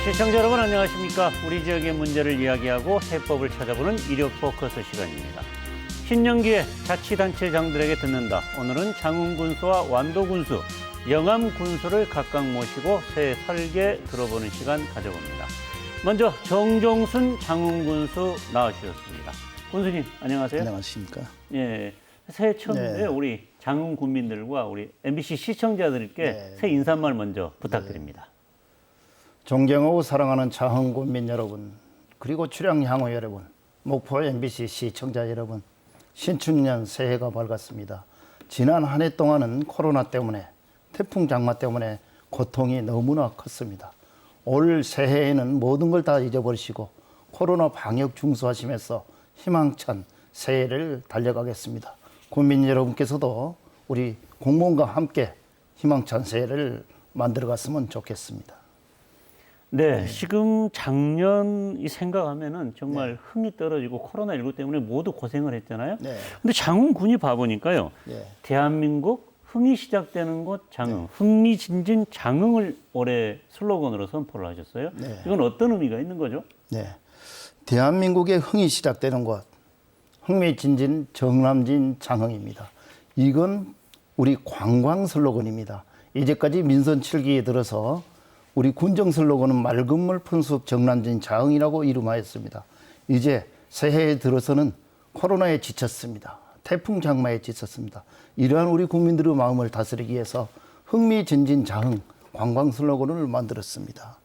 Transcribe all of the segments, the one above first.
시청자 여러분 안녕하십니까? 우리 지역의 문제를 이야기하고 해법을 찾아보는 이력 포커스 시간입니다. 신년기에 자치단체장들에게 듣는다. 오늘은 장흥군수와 완도군수, 영암군수를 각각 모시고 새해 설계 들어보는 시간 가져봅니다. 먼저 정종순 장흥군수 나와주셨습니다. 군수님 안녕하세요. 안녕하십니까? 예, 새해 첫날에 우리 장흥 군민들과 우리 MBC 시청자들께 새해 인사말 먼저 부탁드립니다. 존경하고 사랑하는 장흥 군민 여러분, 그리고 출향 향후 여러분, 목포 MBC 시청자 여러분, 신축년 새해가 밝았습니다. 지난 한 해 동안은 코로나 때문에, 태풍 장마 때문에 고통이 너무나 컸습니다. 올 새해에는 모든 걸 다 잊어버리시고 코로나 방역 중수하시면서 희망찬 새해를 달려가겠습니다. 국민 여러분께서도 우리 공무원과 함께 희망찬 새해를 만들어갔으면 좋겠습니다. 네, 지금 작년 생각하면은 정말 흥이 떨어지고 코로나19 때문에 모두 고생을 했잖아요. 근데 장흥군이 봐보니까요. 대한민국 흥이 시작되는 곳 장흥, 흥미진진 장흥을 올해 슬로건으로 선포를 하셨어요. 이건 어떤 의미가 있는 거죠? 네, 대한민국의 흥이 시작되는 곳, 흥미진진 정남진 장흥입니다. 이건 우리 관광 슬로건입니다. 이제까지 민선 7기에 들어서 우리 군정 슬로건은 맑은 물 푼숲 정남진 장흥이라고 이름하였습니다. 이제 새해에 들어서는 코로나에 지쳤습니다. 태풍 장마에 지쳤습니다. 이러한 우리 국민들의 마음을 다스리기 위해서 흥미진진 장흥 관광 슬로건을 만들었습니다.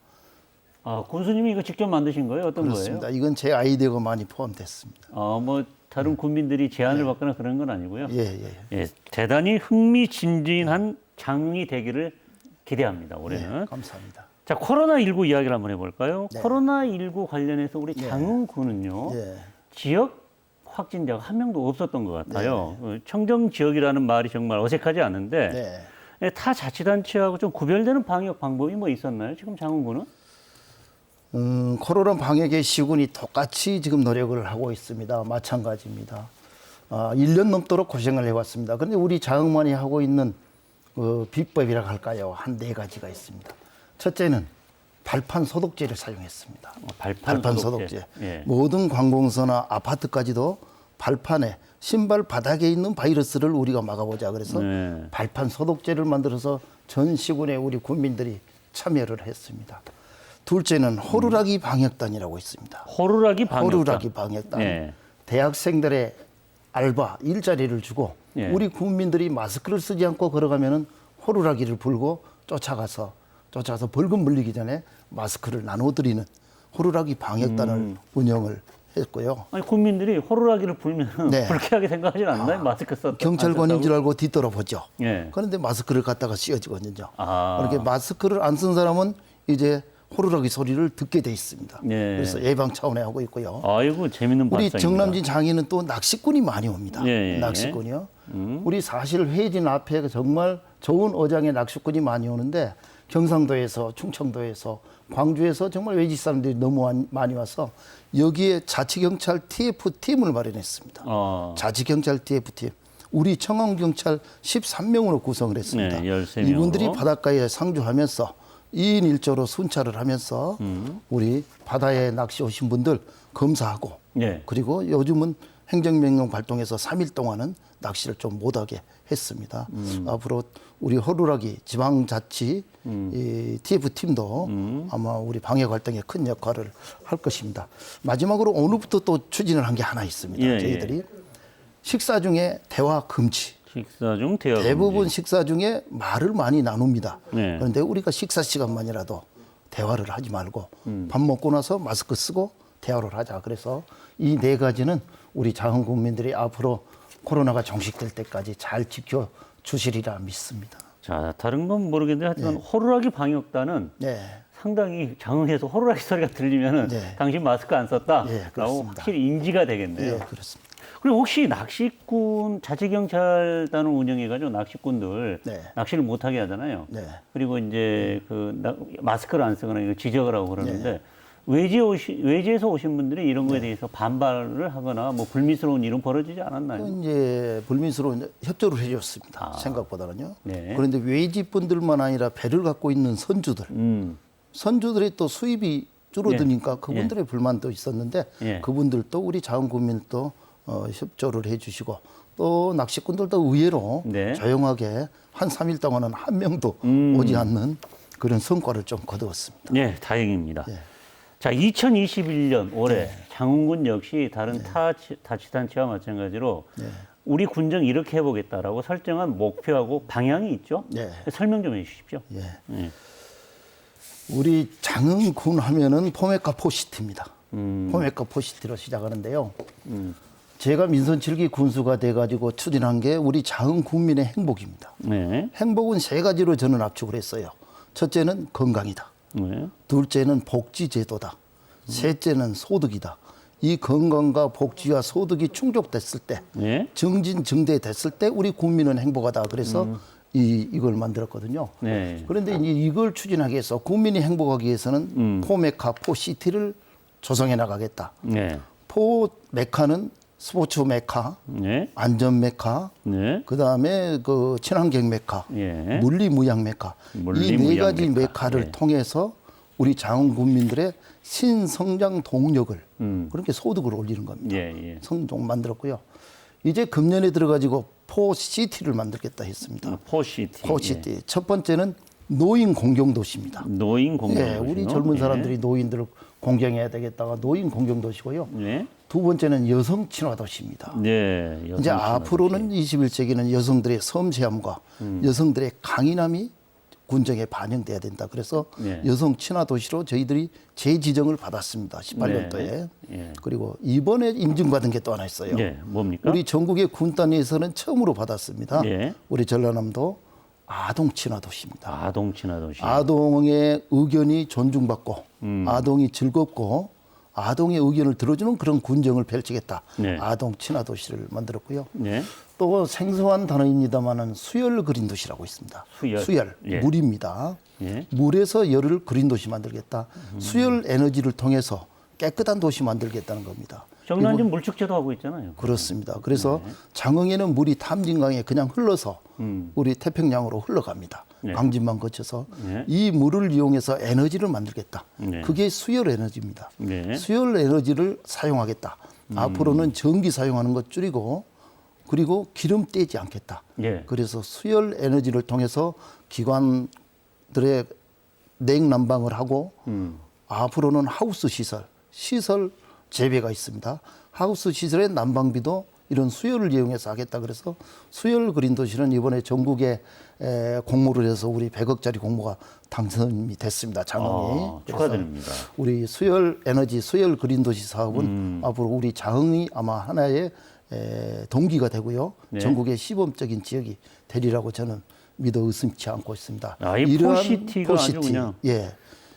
아, 군수님이 이거 직접 만드신 거예요? 어떤 그렇습니다. 거예요? 이건 제 아이디어가 많이 포함됐습니다. 뭐 다른 국민들이 제안을 받거나 그런 건 아니고요. 예. 대단히 흥미진진한 장흥이 되기를 기대합니다. 올해는. 감사합니다. 자, 코로나19 이야기를 한번 해볼까요? 코로나19 관련해서 우리 장흥군은요. 지역 확진자가 한 명도 없었던 것 같아요. 청정 지역이라는 말이 정말 어색하지 않은데 타 자치단체하고 좀 구별되는 방역 방법이 뭐 있었나요? 지금 장흥군은? 코로나 방역의 시군이 똑같이 지금 노력을 하고 있습니다. 마찬가지입니다. 1년 넘도록 고생을 해왔습니다. 그런데 우리 장흥만이 하고 있는 비법이라고 할까요? 한 4가지가 있습니다. 첫째는 발판 소독제를 사용했습니다. 발판 소독제. 모든 관공서나 아파트까지도 발판에 신발 바닥에 있는 바이러스를 우리가 막아보자. 그래서 발판 소독제를 만들어서 전 시군에 우리 국민들이 참여를 했습니다. 둘째는 호루라기 방역단이라고 있습니다. 호루라기 방역단. 대학생들의 알바, 일자리를 주고 우리 국민들이 마스크를 쓰지 않고 걸어가면은 호루라기를 불고 쫓아가서 벌금 물리기 전에 마스크를 나눠드리는 호루라기 방역단을 운영을 했고요. 아니, 국민들이 호루라기를 불면 불쾌하게 생각하지 않나요? 마스크 썼다. 경찰관인 줄 알고 뒤돌아보죠. 그런데 마스크를 갖다가 씌워주거든요. 이렇게 마스크를 안 쓴 사람은 이제 호루라기 소리를 듣게 돼 있습니다. 그래서 예방 차원에 하고 있고요. 아이고, 재밌는 발상입니다. 우리 정남진 장인은 또 낚시꾼이 많이 옵니다. 낚시꾼이요. 우리 사실 회진 앞에 정말 좋은 어장의 낚시꾼이 많이 오는데 경상도에서, 충청도에서, 광주에서 정말 외지 사람들이 너무 많이 와서 여기에 자치경찰 TF팀을 마련했습니다. 자치경찰 TF팀. 우리 청원경찰 13명으로 구성을 했습니다. 13명으로. 이분들이 바닷가에 상주하면서 2인 1조로 순찰을 하면서 우리 바다에 낚시 오신 분들 검사하고 그리고 요즘은 행정명령 발동해서 3일 동안은 낚시를 좀 못하게 했습니다. 앞으로 우리 호루라기 지방자치 이 TF팀도 아마 우리 방역 활동에 큰 역할을 할 것입니다. 마지막으로 오늘부터 또 추진을 한 게 하나 있습니다. 저희들이 식사 중에 대화 금지. 대부분 식사 중에 말을 많이 나눕니다. 그런데 우리가 식사 시간만이라도 대화를 하지 말고 밥 먹고 나서 마스크 쓰고 대화를 하자. 그래서 이 4가지는 우리 장흥 국민들이 앞으로 코로나가 종식될 때까지 잘 지켜주시리라 믿습니다. 자, 다른 건 모르겠는데 하여튼 호루라기 방역단은 상당히 장흥에서 호루라기 소리가 들리면은 당신 마스크 안 썼다라고 확실히 인지가 되겠네요. 그렇습니다. 그리고 혹시 낚시꾼 자치경찰단을 운영해가지고 낚시꾼들 낚시를 못하게 하잖아요. 그리고 이제 마스크를 안 쓰거나 이거 지적을 하고 그러는데 외지에서 오신 분들이 이런 거에 대해서 반발을 하거나 뭐 불미스러운 일은 벌어지지 않았나요? 이제 불미스러운 협조를 해줬습니다. 생각보다는요. 그런데 외지 분들만 아니라 배를 갖고 있는 선주들, 선주들이 또 수입이 줄어드니까 그분들의 불만도 있었는데 그분들도 우리 자원군민도 협조를 해주시고 또 낚시꾼들도 의외로 조용하게 한 3일 동안은 한 명도 오지 않는 그런 성과를 좀 거두었습니다. 네, 다행입니다. 자, 2021년 올해 장흥군 역시 다른 자치단체와 마찬가지로 우리 군정 이렇게 해보겠다라고 설정한 목표하고 방향이 있죠? 설명 좀 해주십시오. 우리 장흥군 하면은 포메카 포시티입니다. 포메카 포시티로 시작하는데요. 제가 민선 7기 군수가 돼가지고 추진한 게 우리 장흥군민의 행복입니다. 행복은 세 가지로 저는 압축을 했어요. 첫째는 건강이다. 둘째는 복지제도다. 셋째는 소득이다. 이 건강과 복지와 소득이 충족됐을 때, 정진정대됐을 때 우리 국민은 행복하다. 그래서 이걸 만들었거든요. 그런데 이제 이걸 추진하기 위해서 국민이 행복하기 위해서는 포메카 포시티를 조성해 나가겠다. 포메카는 스포츠 메카, 안전 메카, 그다음에 그 친환경 메카, 물리무양 메카. 이 네 가지 메카를 통해서 우리 장흥 국민들의 신성장 동력을 그렇게 소득을 올리는 겁니다. 성종 만들었고요. 이제 금년에 들어가지고 포시티를 만들겠다 했습니다. 포시티. 첫 번째는 노인 공경 도시입니다. 노인 공경 도시. 우리 젊은 사람들이 노인들을 공경해야 되겠다가 노인 공경 도시고요. 두 번째는 여성 친화 도시입니다. 이제 앞으로는 21세기는 여성들의 섬세함과 여성들의 강인함이 군정에 반영돼야 된다. 그래서 여성 친화 도시로 저희들이 재지정을 받았습니다. 18년도에. 그리고 이번에 인증받은 게 또 하나 있어요. 뭡니까? 우리 전국의 군 단위에서는 처음으로 받았습니다. 우리 전라남도 아동 친화 도시입니다. 아동 친화 도시. 아동의 의견이 존중받고 아동이 즐겁고 아동의 의견을 들어주는 그런 군정을 펼치겠다. 아동 친화 도시를 만들었고요. 또 생소한 단어입니다만은 수열 그린 도시라고 있습니다. 수열. 물입니다. 물에서 열을 그린 도시 만들겠다. 수열 에너지를 통해서 깨끗한 도시 만들겠다는 겁니다. 정난진 물축제도 하고 있잖아요. 그렇습니다. 그래서 장흥에는 물이 탐진강에 그냥 흘러서 우리 태평양으로 흘러갑니다. 강진만 거쳐서 이 물을 이용해서 에너지를 만들겠다. 그게 수열 에너지입니다. 수열 에너지를 사용하겠다. 앞으로는 전기 사용하는 것 줄이고 그리고 기름 떼지 않겠다. 그래서 수열 에너지를 통해서 기관들의 냉난방을 하고 앞으로는 하우스 시설 재배가 있습니다. 하우스 시설의 난방비도 이런 수열을 이용해서 하겠다. 그래서 수열 그린 도시는 이번에 전국에 공모를 해서 우리 100억짜리 공모가 당선이 됐습니다. 장흥이. 축하드립니다. 우리 수열 에너지, 수열 그린 도시 사업은 앞으로 우리 장흥이 아마 하나의 동기가 되고요. 전국의 시범적인 지역이 되리라고 저는 믿어 의심치 않고 있습니다. 이 포시티가 아주 그냥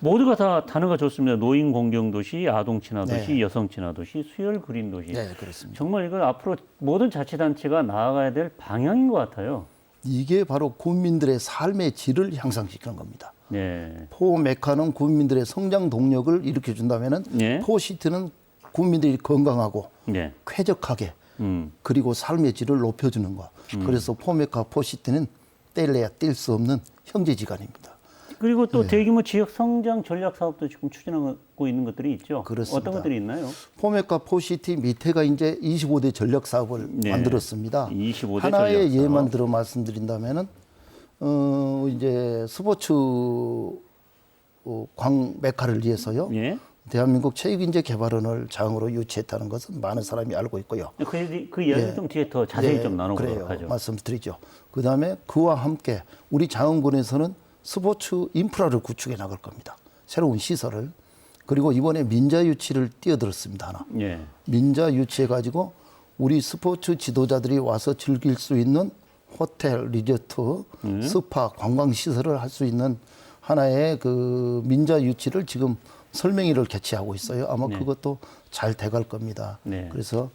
모두가 다 단어가 좋습니다. 노인 공경 도시, 아동 친화 도시, 여성 친화 도시, 수열 그린 도시. 그렇습니다. 정말 이건 앞으로 모든 자치단체가 나아가야 될 방향인 것 같아요. 이게 바로 국민들의 삶의 질을 향상시키는 겁니다. 포메카는 국민들의 성장 동력을 일으켜준다면은 포시티는 국민들이 건강하고 쾌적하게 그리고 삶의 질을 높여주는 거. 그래서 포메카 포시티는 뗄래야 뗄 수 없는 형제지간입니다. 그리고 또 대규모 지역 성장 전략 사업도 지금 추진하고 있는 것들이 있죠. 그렇습니다. 어떤 것들이 있나요? 포메카 포시티 밑에가 이제 25대 전략 사업을 만들었습니다. 25대 하나의 전략 예만 들어 말씀드린다면은 이제 스포츠 광 메카를 위해서요. 대한민국 체육인재 개발원을 장으로 유치했다는 것은 많은 사람이 알고 있고요. 그 이야기 좀 뒤에 더 자세히 좀 나눠보도록 하죠. 말씀드리죠. 그다음에 그와 함께 우리 장흥군에서는 스포츠 인프라를 구축해 나갈 겁니다. 새로운 시설을. 그리고 이번에 민자 유치를 뛰어들었습니다. 하나. 민자 유치해가지고 우리 스포츠 지도자들이 와서 즐길 수 있는 호텔, 리조트, 스파, 관광시설을 할 수 있는 하나의 그 민자 유치를 지금 설명회를 개최하고 있어요. 아마 그것도 잘 돼갈 겁니다. 그래서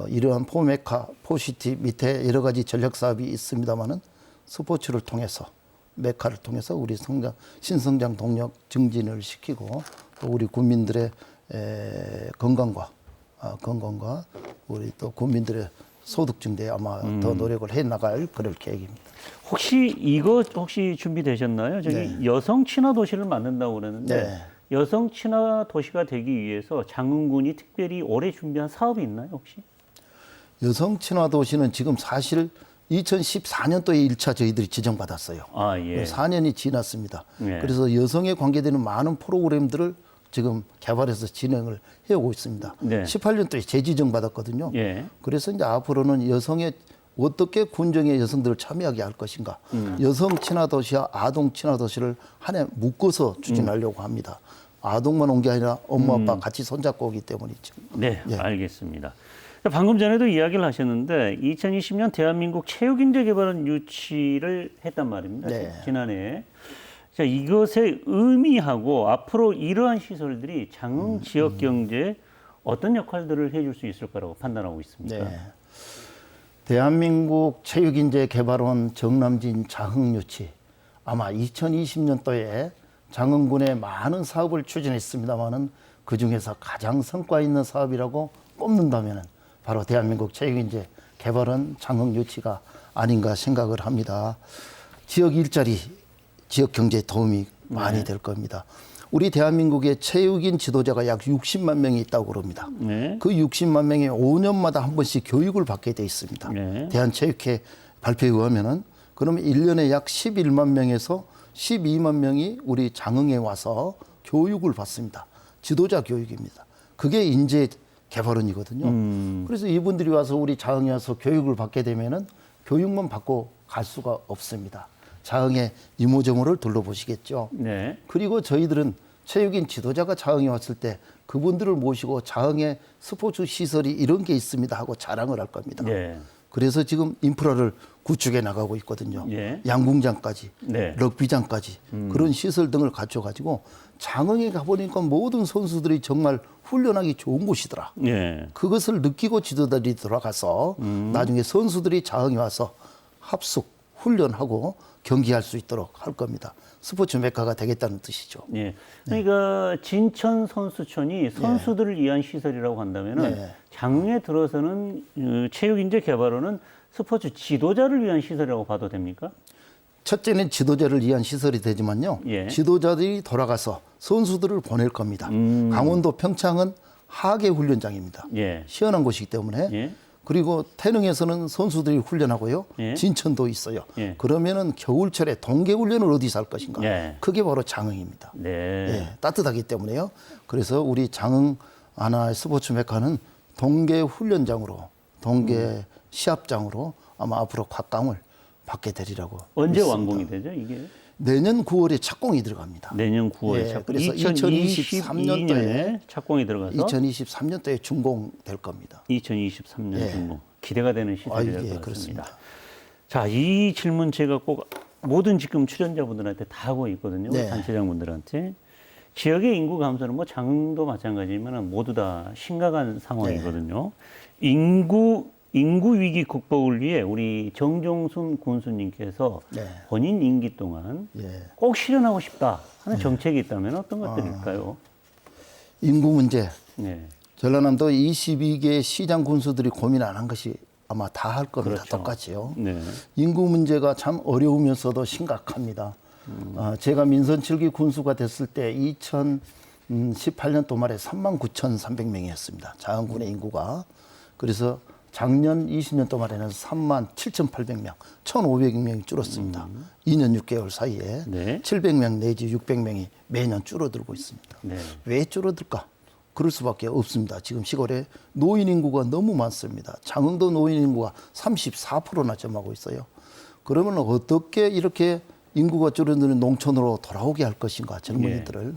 이러한 포메카, 포시티 밑에 여러 가지 전략 사업이 있습니다만은 스포츠를 통해서 메카를 통해서 우리 신성장 동력 증진을 시키고 또 우리 국민들의 건강과 우리 또 국민들의 소득 증대에 아마 더 노력을 해 나갈 그럴 계획입니다. 혹시 준비되셨나요? 저기 네. 여성 친화 도시를 만든다고 그러는데 네. 여성 친화 도시가 되기 위해서 장흥군이 특별히 올해 준비한 사업이 있나요, 혹시? 여성 친화 도시는 지금 사실 2014년도에 1차 저희들이 지정받았어요. 아, 예. 4년이 지났습니다. 예. 그래서 여성에 관계되는 많은 프로그램들을 지금 개발해서 진행을 해오고 있습니다. 네. 18년도에 재지정받았거든요. 예. 그래서 이제 앞으로는 여성의 어떻게 군정의 여성들을 참여하게 할 것인가. 여성 친화 도시와 아동 친화 도시를 한 해 묶어서 추진하려고 합니다. 아동만 온 게 아니라 엄마 아빠 같이 손잡고 오기 때문이죠. 네, 예. 알겠습니다. 방금 전에도 이야기를 하셨는데 2020년 대한민국 체육인재개발원 유치를 했단 말입니다. 네. 지난해. 자, 이것의 의미하고 앞으로 이러한 시설들이 장흥 지역 경제에 어떤 역할들을 해줄 수 있을 거라고 판단하고 있습니까? 네. 대한민국 체육인재개발원 정남진 장흥유치 아마 2020년도에 장흥군에 많은 사업을 추진했습니다마는 그 중에서 가장 성과 있는 사업이라고 꼽는다면은 바로 대한민국 체육인재개발원 장흥유치가 아닌가 생각을 합니다. 지역 일자리, 지역 경제에 도움이 많이 될 겁니다. 우리 대한민국에 체육인 지도자가 약 60만 명이 있다고 그럽니다. 네. 그 60만 명이 5년마다 한 번씩 교육을 받게 돼 있습니다. 네. 대한체육회 발표에 의하면은 그러면 1년에 약 11만 명에서 12만 명이 우리 장흥에 와서 교육을 받습니다. 지도자 교육입니다. 그게 인재 개발원이거든요. 그래서 이분들이 와서 우리 장흥에 와서 교육을 받게 되면은 교육만 받고 갈 수가 없습니다. 장흥의 이모저모를 둘러보시겠죠. 네. 그리고 저희들은 체육인 지도자가 장흥에 왔을 때 그분들을 모시고 장흥에 스포츠 시설이 이런 게 있습니다 하고 자랑을 할 겁니다. 네. 그래서 지금 인프라를 구축해 나가고 있거든요. 예. 양궁장까지, 네. 럭비장까지 그런 시설 등을 갖춰가지고 장흥에 가보니까 모든 선수들이 정말 훈련하기 좋은 곳이더라. 네. 그것을 느끼고 지도자들이 돌아가서 나중에 선수들이 장흥에 와서 합숙, 훈련하고 경기할 수 있도록 할 겁니다. 스포츠 메카가 되겠다는 뜻이죠. 예. 그러니까 진천 선수촌이 선수들을 위한 시설이라고 한다면은 네. 장흥에 들어서는 체육인재개발원은 스포츠 지도자를 위한 시설이라고 봐도 됩니까? 첫째는 지도자를 위한 시설이 되지만요. 예. 지도자들이 돌아가서 선수들을 보낼 겁니다. 강원도 평창은 하계 훈련장입니다. 예. 시원한 곳이기 때문에. 예. 그리고 태릉에서는 선수들이 훈련하고요. 예. 진천도 있어요. 예. 그러면은 겨울철에 동계 훈련을 어디서 할 것인가? 예. 그게 바로 장흥입니다. 네. 예, 따뜻하기 때문에요. 그래서 우리 장흥 하나의 스포츠 메카는 동계 훈련장으로, 동계 시합장으로 아마 앞으로 곽강을 받게 되리라고. 언제 믿습니다. 완공이 되죠, 이게? 내년 9월에 착공이 들어갑니다. 내년 9월에 예, 착공. 그래서 2023년도에 착공이 들어가서 2023년도에 준공될 겁니다. 2023년 예. 준공. 기대가 되는 시설이 될 것 같습니다. 그렇습니다. 자, 이 질문 제가 꼭 모든 지금 출연자분들한테 다 하고 있거든요. 네. 단체장분들한테. 지역의 인구 감소는 뭐 장흥도 마찬가지지만 모두 다 심각한 상황이거든요. 인구 위기 극복을 위해 우리 정종순 군수님께서 네. 본인 임기 동안 예. 꼭 실현하고 싶다 하는 정책이 있다면 어떤 것들일까요? 인구 문제. 네. 전라남도 22개 시장 군수들이 고민 안 한 것이 아마 다 할 겁니다. 그렇죠. 똑같이요. 네. 인구 문제가 참 어려우면서도 심각합니다. 제가 민선 7기 군수가 됐을 때 2018년도 말에 39,300명이었습니다. 장흥군의 인구가. 그래서 작년 20년도 말에는 37,800명, 1,500명이 줄었습니다. 2년 6개월 사이에 네. 700명 내지 600명이 매년 줄어들고 있습니다. 네. 왜 줄어들까? 그럴 수밖에 없습니다. 지금 시골에 노인 인구가 너무 많습니다. 장흥도 노인 인구가 34%나 점하고 있어요. 그러면 어떻게 이렇게 인구가 줄어드는 농촌으로 돌아오게 할 것인가, 젊은이들을.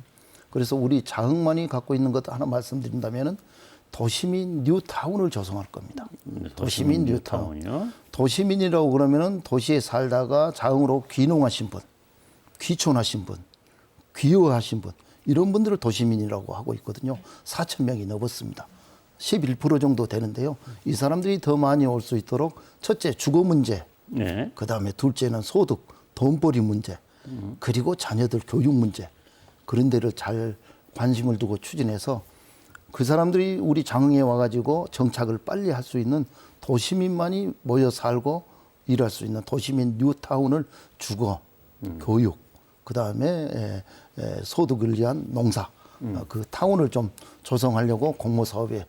그래서 우리 장흥만이 갖고 있는 것 하나 말씀드린다면은 도시민 뉴타운을 조성할 겁니다. 도시민 뉴타운. 뉴타운이요? 도시민이라고 그러면은 도시에 살다가 장흥으로 귀농하신 분, 귀촌하신 분, 귀화하신 분, 이런 분들을 도시민이라고 하고 있거든요. 4,000명이 넘었습니다. 11% 정도 되는데요. 이 사람들이 더 많이 올 수 있도록 첫째 주거 문제, 네. 그다음에 둘째는 소득, 돈벌이 문제, 그리고 자녀들 교육 문제, 그런 데를 잘 관심을 두고 추진해서 그 사람들이 우리 장흥에 와가지고 정착을 빨리 할 수 있는 도시민만이 모여 살고 일할 수 있는 도시민 뉴타운을 주거, 교육, 그 다음에 소득을 위한 농사, 그 타운을 좀 조성하려고 공모 사업에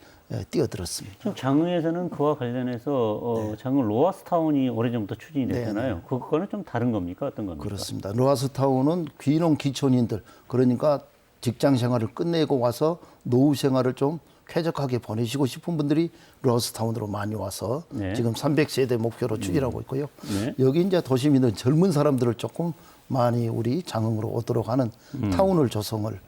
뛰어들었습니다. 지금 장흥에서는 그와 관련해서 장흥 로아스타운이 오래전부터 추진이 됐잖아요. 그거는 좀 다른 겁니까? 어떤 겁니까? 그렇습니다. 로아스타운은 귀농 기촌인들, 그러니까 직장 생활을 끝내고 와서 노후 생활을 좀 쾌적하게 보내시고 싶은 분들이 로아스타운으로 많이 와서 지금 300세대 목표로 추진하고 있고요. 여기 이제 도시민들 젊은 사람들을 조금 많이 우리 장흥으로 오도록 하는 타운을 조성을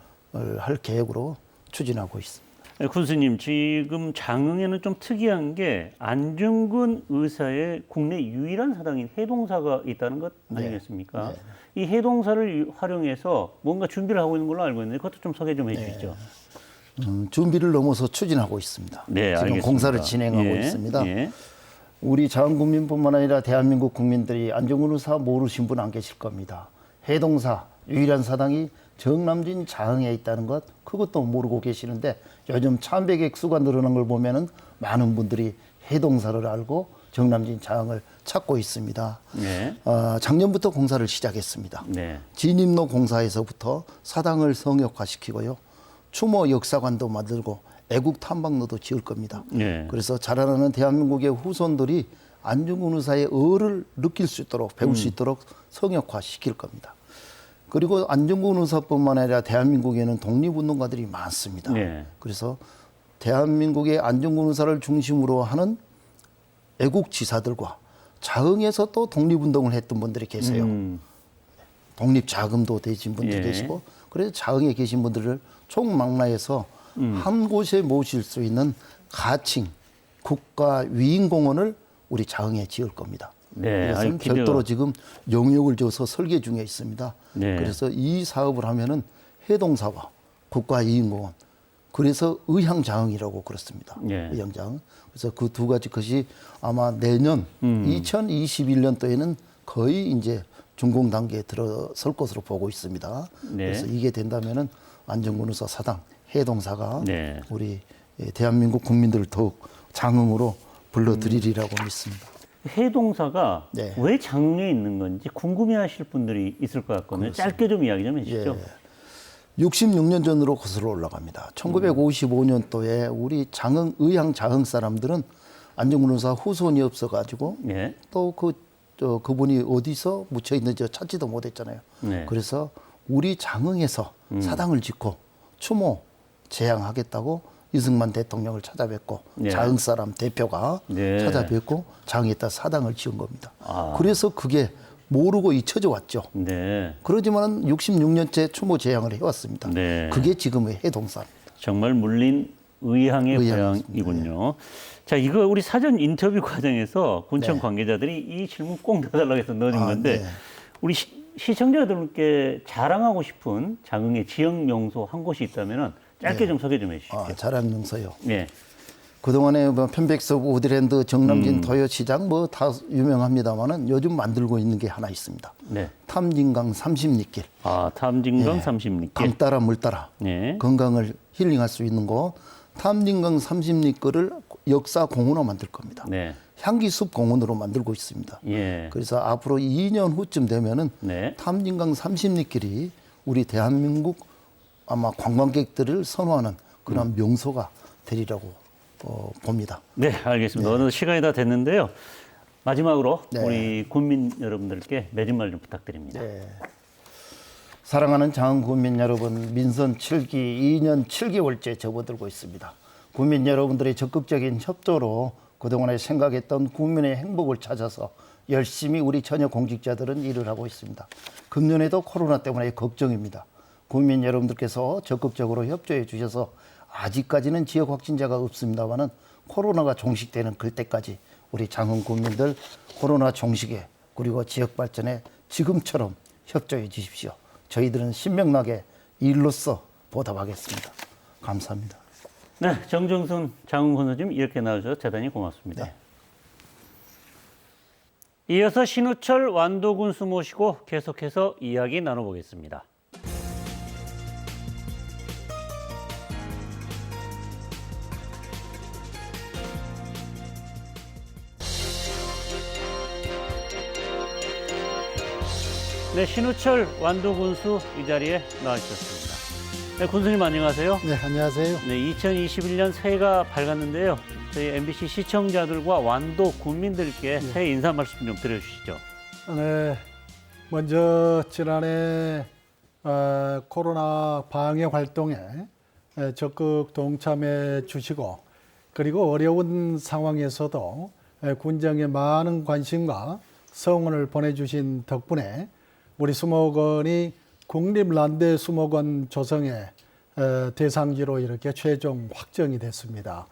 할 계획으로 추진하고 있습니다. 군수님, 지금 장흥에는 좀 특이한 게 안중근 의사의 국내 유일한 사당인 해동사가 있다는 것 아니겠습니까? 이 해동사를 활용해서 뭔가 준비를 하고 있는 걸로 알고 있는데 그것도 좀 소개 좀 해주시죠. 준비를 넘어서 추진하고 있습니다. 네, 지금 알겠습니다. 공사를 진행하고 있습니다. 우리 장흥 국민뿐만 아니라 대한민국 국민들이 안중근 의사 모르신 분 안 계실 겁니다. 해동사 유일한 사당이 정남진 장흥에 있다는 것, 그것도 모르고 계시는데 요즘 참배객 수가 늘어난 걸 보면은 많은 분들이 해동사를 알고 정남진 장흥을 찾고 있습니다. 작년부터 공사를 시작했습니다. 진입로 공사에서부터 사당을 성역화시키고요. 추모 역사관도 만들고 애국 탐방로도 지을 겁니다. 그래서 자라나는 대한민국의 후손들이 안중근 의사의 의를 느낄 수 있도록, 배울 수 있도록 성역화시킬 겁니다. 그리고 안중근 의사뿐만 아니라 대한민국에는 독립운동가들이 많습니다. 그래서 대한민국의 안중근 의사를 중심으로 하는 애국지사들과 장흥에서 또 독립운동을 했던 분들이 계세요. 독립자금도 되신 분들이 계시고, 그래서 장흥에 계신 분들을 총망라해서 한 곳에 모실 수 있는 가칭 국가 위인공원을 우리 장흥에 지을 겁니다. 그래서 별도로 지금 용역을 줘서 설계 중에 있습니다. 그래서 이 사업을 하면은 해동사와 국가위인공원, 그래서 의향장흥이라고 그렇습니다. 의향장흥. 그래서 그 두 가지 것이 아마 내년 2021년도에는 거의 이제 준공 단계에 들어설 것으로 보고 있습니다. 그래서 이게 된다면은 안중근 의사 사당 해동사가 우리 대한민국 국민들을 더욱 장흥으로 불러들이리라고 믿습니다. 해동사가 왜 장흥에 있는 건지 궁금해하실 분들이 있을 것 같거든요. 짧게 좀 이야기 좀 해주시죠. 66년 전으로 거슬러 올라갑니다. 1955년도에 우리 장흥 의향 장흥 사람들은 안중근 의사 후손이 없어가지고 또 그분이 어디서 묻혀 있는지 찾지도 못했잖아요. 그래서 우리 장흥에서 사당을 짓고 추모 제향하겠다고 이승만 대통령을 찾아뵙고 장흥 사람 대표가 찾아뵙고 장흥에다 사당을 지은 겁니다. 그래서 그게 모르고 잊혀져 왔죠. 그러지만 66년째 추모 제향을 해왔습니다. 그게 지금의 해동사입니다. 정말 물린 의향의 고향이군요. 자, 이거 우리 사전 인터뷰 과정에서 군청 관계자들이 이 질문 꼭 넣어달라고 해서 넣어준 건데 우리 시청자들께 자랑하고 싶은 장흥의 지역 명소 한 곳이 있다면 짧게 좀 소개 좀 해주시죠. 자랑 명소요. 그동안에 뭐 편백석, 우드랜드, 정남진, 도요시장 뭐 다 유명합니다만은 요즘 만들고 있는 게 하나 있습니다. 탐진강 30리길. 탐진강 30리길. 강 따라 물 따라 건강을 힐링할 수 있는 곳. 탐진강 30리길을 역사 공원으로 만들 겁니다. 향기숲 공원으로 만들고 있습니다. 그래서 앞으로 2년 후쯤 되면은 탐진강 30리길이 우리 대한민국 아마 관광객들을 선호하는 그런 명소가 되리라고 봅니다. 알겠습니다. 어느 시간이 다 됐는데요. 마지막으로 우리 국민 여러분들께 맺은 말 좀 부탁드립니다. 사랑하는 장흥 국민 여러분, 민선 7기 2년 7개월째 접어들고 있습니다. 국민 여러분들의 적극적인 협조로 그동안에 생각했던 국민의 행복을 찾아서 열심히 우리 전역 공직자들은 일을 하고 있습니다. 금년에도 코로나 때문에 걱정입니다. 국민 여러분들께서 적극적으로 협조해 주셔서 아직까지는 지역 확진자가 없습니다만은 코로나가 종식되는 그때까지 우리 장흥 국민들 코로나 종식에 그리고 지역 발전에 지금처럼 협조해 주십시오. 저희들은 신명나게 일로서 보답하겠습니다. 감사합니다. 정정순 장흥 군수님 이렇게 나와주셔서 대단히 고맙습니다. 이어서 신우철 완도 군수 모시고 계속해서 이야기 나눠보겠습니다. 네, 신우철 완도 군수 이 자리에 나와주셨습니다. 네, 군수님 안녕하세요. 네, 안녕하세요. 네, 2021년 새해가 밝았는데요. 저희 MBC 시청자들과 완도 국민들께 새해 인사 말씀 좀 드려주시죠. 네, 먼저 지난해 코로나 방역 활동에 적극 동참해 주시고 그리고 어려운 상황에서도 군정에 많은 관심과 성원을 보내주신 덕분에 우리 수목원이 국립란대 수목원 조성의 대상지로 이렇게 최종 확정이 됐습니다.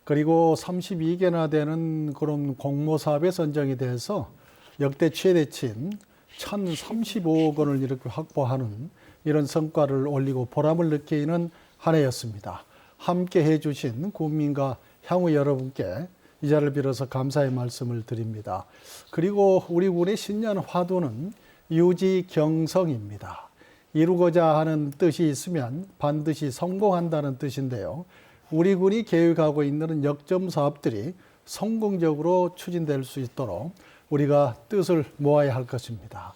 그리고 32개나 되는 그런 공모사업에 선정이 돼서 역대 최대치인 1,035억 원을 이렇게 확보하는 이런 성과를 올리고 보람을 느끼는 한 해였습니다. 함께 해주신 국민과 향후 여러분께 이 자리를 빌어서 감사의 말씀을 드립니다. 그리고 우리 군의 신년 화두는 유지경성입니다. 이루고자 하는 뜻이 있으면 반드시 성공한다는 뜻인데요. 우리 군이 계획하고 있는 역점 사업들이 성공적으로 추진될 수 있도록 우리가 뜻을 모아야 할 것입니다.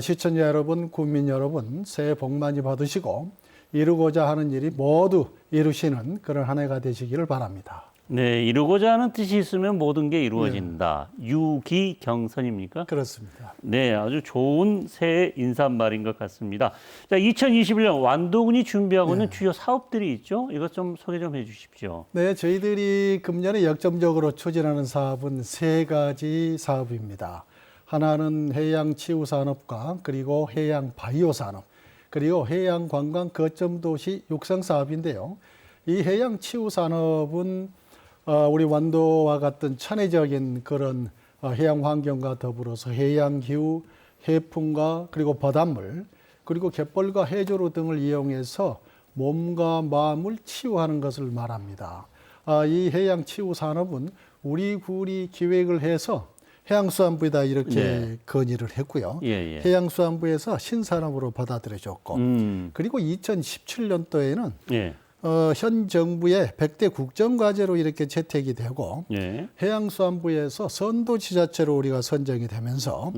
시청자 여러분, 국민 여러분, 새해 복 많이 받으시고 이루고자 하는 일이 모두 이루시는 그런 한 해가 되시기를 바랍니다. 네, 이루고자 하는 뜻이 있으면 모든 게 이루어진다. 유기경선입니까? 그렇습니다. 네, 아주 좋은 새해 인사말인 것 같습니다. 자, 2021년 완도군이 준비하고 있는 주요 사업들이 있죠. 이것 좀 소개 좀 해주십시오. 네, 저희들이 금년에 역점적으로 추진하는 사업은 세 가지 사업입니다. 하나는 해양치유산업과 그리고 해양바이오산업, 그리고 해양관광 거점도시 육성사업인데요. 이 해양치유산업은 우리 완도와 같은 천혜적인 그런 해양 환경과 더불어서 해양기후, 해풍과 그리고 바닷물, 그리고 갯벌과 해조류 등을 이용해서 몸과 마음을 치유하는 것을 말합니다. 이 해양치유산업은 우리 군이 기획을 해서 해양수산부에다 이렇게 건의를 했고요. 해양수산부에서 신산업으로 받아들여졌고 그리고 2017년도에는 현 정부의 100대 국정과제로 이렇게 채택이 되고 해양수산부에서 선도지자체로 우리가 선정이 되면서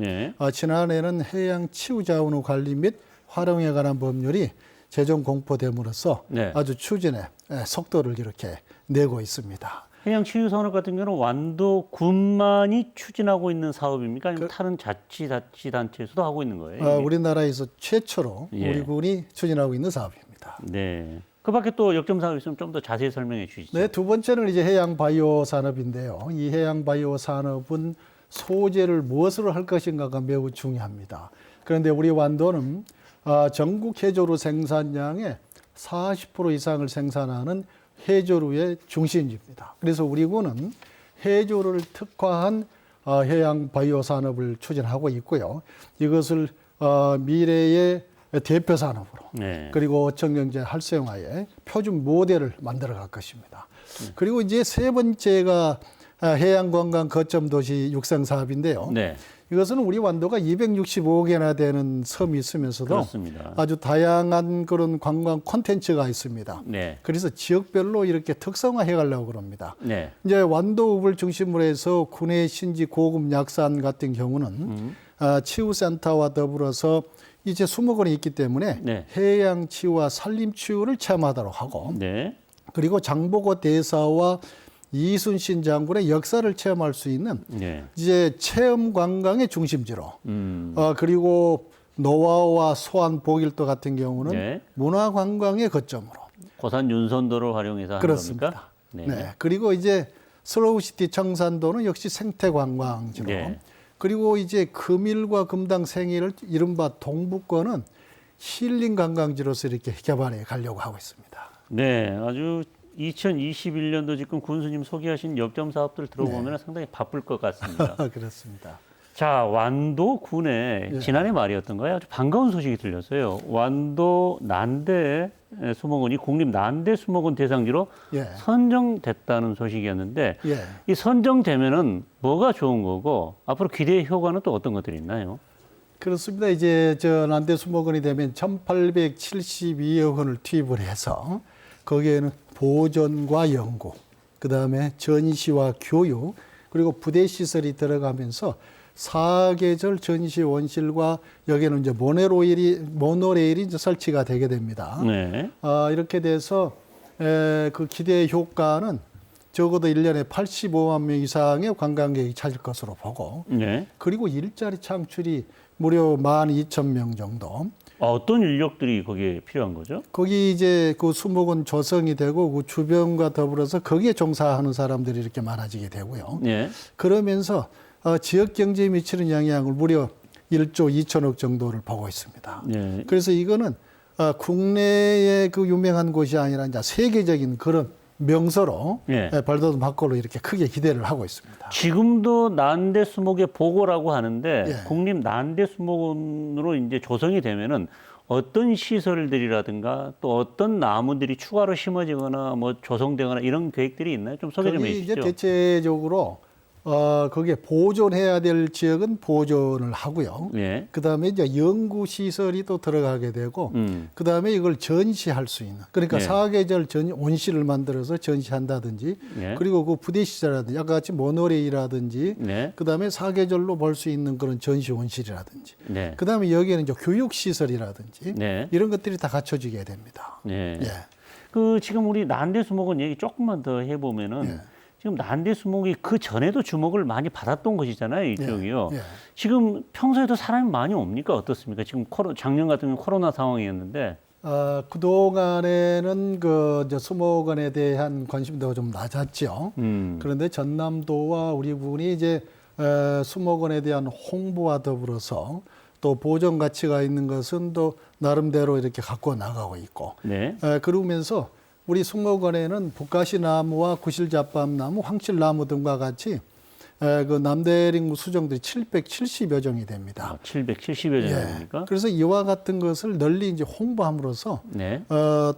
지난해는 해양치유자원의 관리 및 활용에 관한 법률이 제정 공포됨으로써 아주 추진에 속도를 이렇게 내고 있습니다. 해양치유산업 같은 경우는 완도군만이 추진하고 있는 사업입니까? 아니면 다른 자치단체에서도 하고 있는 거예요? 우리나라에서 최초로 우리 군이 추진하고 있는 사업입니다. 네. 그 밖에 또 역점 사업 있으면 좀 더 자세히 설명해 주시죠. 네, 두 번째는 이제 해양 바이오 산업인데요. 이 해양 바이오 산업은 소재를 무엇으로 할 것인가가 매우 중요합니다. 그런데 우리 완도는 전국 해조류 생산량의 40% 이상을 생산하는 해조류의 중심지입니다. 그래서 우리 군은 해조류를 특화한 해양 바이오 산업을 추진하고 있고요. 이것을 미래의 대표 산업으로 그리고 어청경제 활성화의 표준 모델을 만들어 갈 것입니다. 그리고 이제 세 번째가 해양관광 거점도시 육성 사업인데요. 이것은 우리 완도가 265개나 되는 섬이 있으면서도 그렇습니다. 아주 다양한 그런 관광 콘텐츠가 있습니다. 그래서 지역별로 이렇게 특성화해 가려고 그럽니다. 이제 완도읍을 중심으로 해서 군의 신지 고급 약산 같은 경우는 치유센터와 더불어서 이제 수목원이 있기 때문에 해양 치유와 산림 치유를 체험하도록 하고 그리고 장보고 대사와 이순신 장군의 역사를 체험할 수 있는 이제 체험 관광의 중심지로 그리고 노하우와 소환 보길도 같은 경우는 문화 관광의 거점으로 고산 윤선도를 활용해서 하는 그렇습니다. 겁니까? 그리고 이제 슬로우시티 청산도는 역시 생태 관광지로 그리고 이제 금일과 금당 생일을 이른바 동북권은 힐링 관광지로서 이렇게 개발해 가려고 하고 있습니다. 네, 아주 2021년도 지금 군수님 소개하신 역점 사업들 들어보면 상당히 바쁠 것 같습니다. 그렇습니다. 자, 완도 군에 지난해 말이었던가요? 아주 반가운 소식이 들렸어요. 완도 난대 수목원이 국립 난대 수목원 대상지로 선정됐다는 소식이었는데 이 선정되면은 뭐가 좋은 거고 앞으로 기대 효과는 또 어떤 것들이 있나요? 그렇습니다. 이제 저 난대 수목원이 되면 1,872억 원을 투입을 해서 거기에는 보존과 연구, 그다음에 전시와 교육, 그리고 부대 시설이 들어가면서 사계절 전시 원실과 여기는 이제 모노레일이 이제 설치가 되게 됩니다. 네. 이렇게 돼서 그 기대 효과는 적어도 1년에 85만 명 이상의 관광객이 찾을 것으로 보고, 네. 그리고 일자리 창출이 무려 12,000명 정도. 어떤 인력들이 거기에 필요한 거죠? 거기 이제 그 수목원 조성이 되고 그 주변과 더불어서 거기에 종사하는 사람들이 이렇게 많아지게 되고요. 네. 그러면서 지역 경제에 미치는 영향을 무려 1조 2천억 정도를 보고 있습니다. 네. 그래서 이거는 국내의 그 유명한 곳이 아니라 이제 세계적인 그런 명소로 예. 발돋움 밖으로 이렇게 크게 기대를 하고 있습니다. 지금도 난대 수목의 보고라고 하는데 예. 국립 난대 수목원으로 이제 조성이 되면은 어떤 시설들이라든가 또 어떤 나무들이 추가로 심어지거나 뭐 조성되거나 이런 계획들이 있나요? 좀 소개 좀 거기 해주시죠. 이제 대체적으로 거기에 보존해야 될 지역은 보존을 하고요. 예. 그다음에 이제 연구 시설이 또 들어가게 되고, 그다음에 이걸 전시할 수 있는, 그러니까 예. 사계절 온실을 만들어서 전시한다든지, 예. 그리고 그 부대 시설이라든지, 아까 같이 모노레일이라든지, 네. 그다음에 사계절로 볼 수 있는 그런 전시 온실이라든지, 네. 그다음에 여기에는 이제 교육 시설이라든지 네. 이런 것들이 다 갖춰지게 됩니다. 네. 예. 그 지금 우리 난대 수목원 얘기 조금만 더 해보면은 예. 지금 난대 수목이 그 전에도 주목을 많이 받았던 곳이잖아요, 이쪽이요. 예. 지금 평소에도 사람이 많이 옵니까? 어떻습니까? 지금 작년 같은 경우 코로나 상황이었는데. 그동안에는 이제 수목원에 대한 관심도가 좀 낮았죠. 그런데 전남도와 우리 부분이 이제 수목원에 대한 홍보와 더불어서 또 보존 가치가 있는 것은 또 나름대로 이렇게 갖고 나가고 있고, 네. 그러면서 우리 수목원에는 북가시나무와 구실잡밤나무, 황실나무 등과 같이 그 남대림 수종들이 770여 종이 됩니다. 770여 종입니까? 그래서 이와 같은 것을 널리 이제 홍보함으로써 네.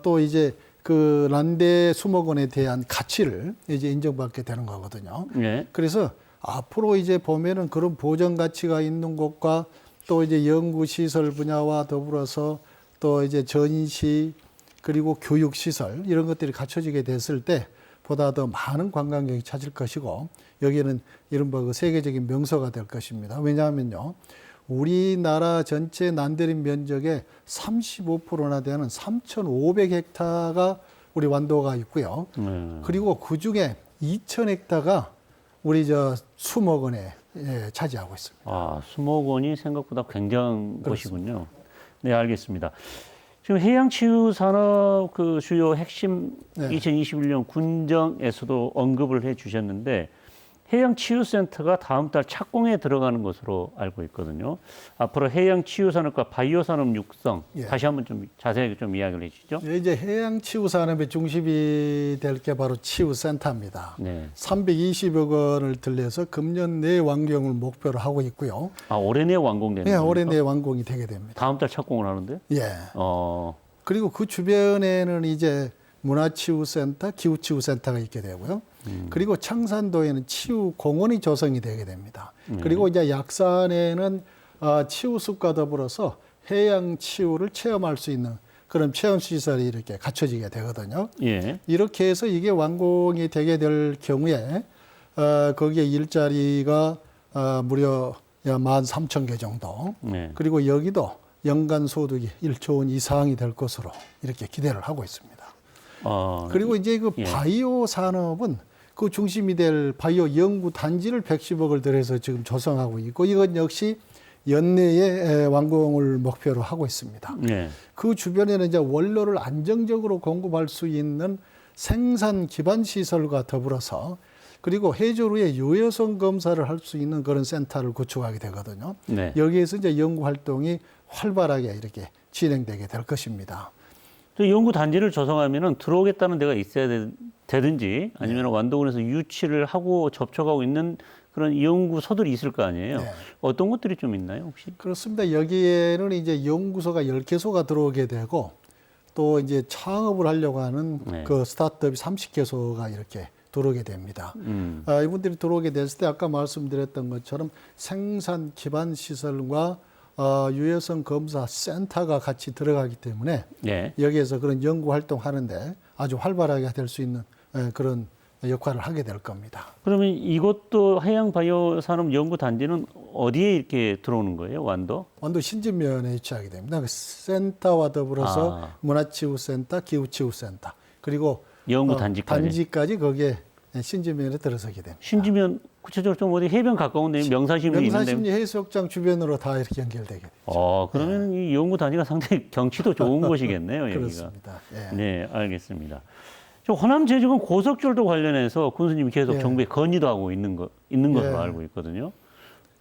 또 이제 그 난대 수목원에 대한 가치를 이제 인정받게 되는 거거든요. 네. 그래서 앞으로 이제 보면은 그런 보전 가치가 있는 곳과 또 이제 연구 시설 분야와 더불어서 또 이제 전시 그리고 교육 시설 이런 것들이 갖춰지게 됐을 때 보다 더 많은 관광객이 찾을 것이고, 여기는 이른바 그 세계적인 명소가 될 것입니다. 왜냐하면요, 우리나라 전체 난대림 면적의 35%나 되는 3,500헥타가 우리 완도가 있고요. 그리고 그 중에 2,000헥타가 우리 수목원에 차지하고 있습니다. 아, 수목원이 생각보다 굉장한 곳이군요. 네, 알겠습니다. 지금 해양치유산업 그 주요 핵심 네. 2021년 군정에서도 언급을 해 주셨는데 해양치유센터가 다음 달 착공에 들어가는 것으로 알고 있거든요. 앞으로 해양치유산업과 바이오산업 육성 예. 다시 한번 좀 자세하게 좀 이야기를 해 주시죠. 이제 해양치유산업의 중심이 될 게 바로 치유센터입니다. 네. 320억 원을 들여서 금년 내 완공을 목표로 하고 있고요. 아, 올해 내에 완공되는 네, 겁니까? 올해 내에 완공이 되게 됩니다. 다음 달 착공을 하는데? 예. 그리고 그 주변에는 이제 문화치유센터, 기후치유센터가 있게 되고요. 그리고 청산도에는 치유공원이 조성이 되게 됩니다. 그리고 이제 약산에는 치유숲과 더불어서 해양치유를 체험할 수 있는 그런 체험시설이 이렇게 갖춰지게 되거든요. 예. 이렇게 해서 이게 완공이 되게 될 경우에 거기에 일자리가 무려 13,000개 정도. 네. 그리고 여기도 연간 소득이 1조 원 이상이 될 것으로 이렇게 기대를 하고 있습니다. 그리고 이제 그 예. 바이오 산업은 그 중심이 될 바이오 연구 단지를 110억을 들여서 지금 조성하고 있고, 이건 역시 연내에 완공을 목표로 하고 있습니다. 네. 그 주변에는 이제 원료를 안정적으로 공급할 수 있는 생산 기반 시설과 더불어서 그리고 해조류의 유해성 검사를 할 수 있는 그런 센터를 구축하게 되거든요. 네. 여기에서 이제 연구 활동이 활발하게 이렇게 진행되게 될 것입니다. 또 연구 단지를 조성하면은 들어오겠다는 데가 있어야 되든지 아니면 완도군에서 유치를 하고 접촉하고 있는 그런 연구소들이 있을 거 아니에요. 네. 어떤 것들이 좀 있나요, 혹시? 그렇습니다. 여기에는 이제 연구소가 10개소가 들어오게 되고, 또 이제 창업을 하려고 하는 네. 그 스타트업이 30개소가 이렇게 들어오게 됩니다. 이분들이 들어오게 됐을 때 아까 말씀드렸던 것처럼 생산 기반 시설과 유해성 검사 센터가 같이 들어가기 때문에 네. 여기에서 그런 연구 활동하는데 아주 활발하게 될 수 있는 그런 역할을 하게 될 겁니다. 그러면 이것도 해양바이오산업연구단지는 어디에 이렇게 들어오는 거예요, 완도? 완도 신진면에 위치하게 됩니다. 그 센터와 더불어서 문화치유센터, 기후치유센터, 그리고 연구단지까지. 단지까지 거기에 신진면에 들어서게 됩니다. 신지면 구체적으로 좀 어디 해변 가까운 데 명사심리 있는데. 명사심리 해수욕장 주변으로 다 이렇게 연결되게 되죠. 그러면 이 연구단지가 상당히 경치도 좋은 곳이겠네요, 여기가. 그렇습니다. 예. 네, 알겠습니다. 저 호남 제주군 고속철도 관련해서 군수님이 계속 예. 정부에 건의도 하고 있는 것으로 예. 알고 있거든요.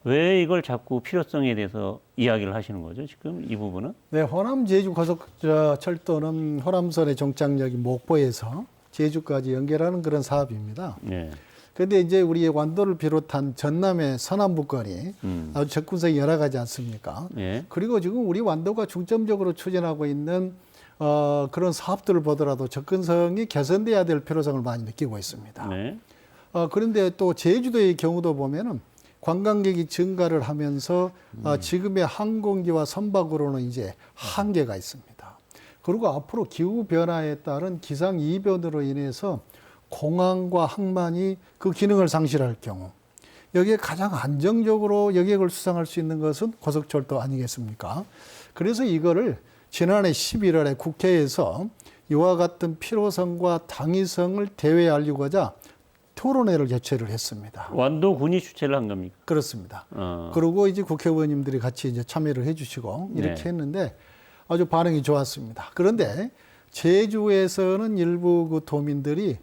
왜 이걸 자꾸 필요성에 대해서 이야기를 하시는 거죠, 지금 이 부분은? 네, 호남 제주 고속철도는 호남선의 종착역이 목포에서 제주까지 연결하는 그런 사업입니다. 네. 그런데 이제 우리 완도를 비롯한 전남의 서남부권이 아주 접근성이 여러 가지 않습니까? 네. 그리고 지금 우리 완도가 중점적으로 추진하고 있는 그런 사업들을 보더라도 접근성이 개선돼야 될 필요성을 많이 느끼고 있습니다. 네. 그런데 또 제주도의 경우도 보면은 관광객이 증가를 하면서 지금의 항공기와 선박으로는 이제 한계가 있습니다. 그리고 앞으로 기후 변화에 따른 기상 이변으로 인해서 공항과 항만이 그 기능을 상실할 경우 여기에 가장 안정적으로 여객을 수상할 수 있는 것은 고속철도 아니겠습니까? 그래서 이거를 지난해 11월에 국회에서 이와 같은 필요성과 당위성을 대외에 알리고자 토론회를 개최를 했습니다. 완도군이 주최를 한 겁니까? 그렇습니다. 그리고 이제 국회의원님들이 같이 이제 참여를 해주시고 이렇게 네. 했는데 아주 반응이 좋았습니다. 그런데 제주에서는 일부 그 도민들이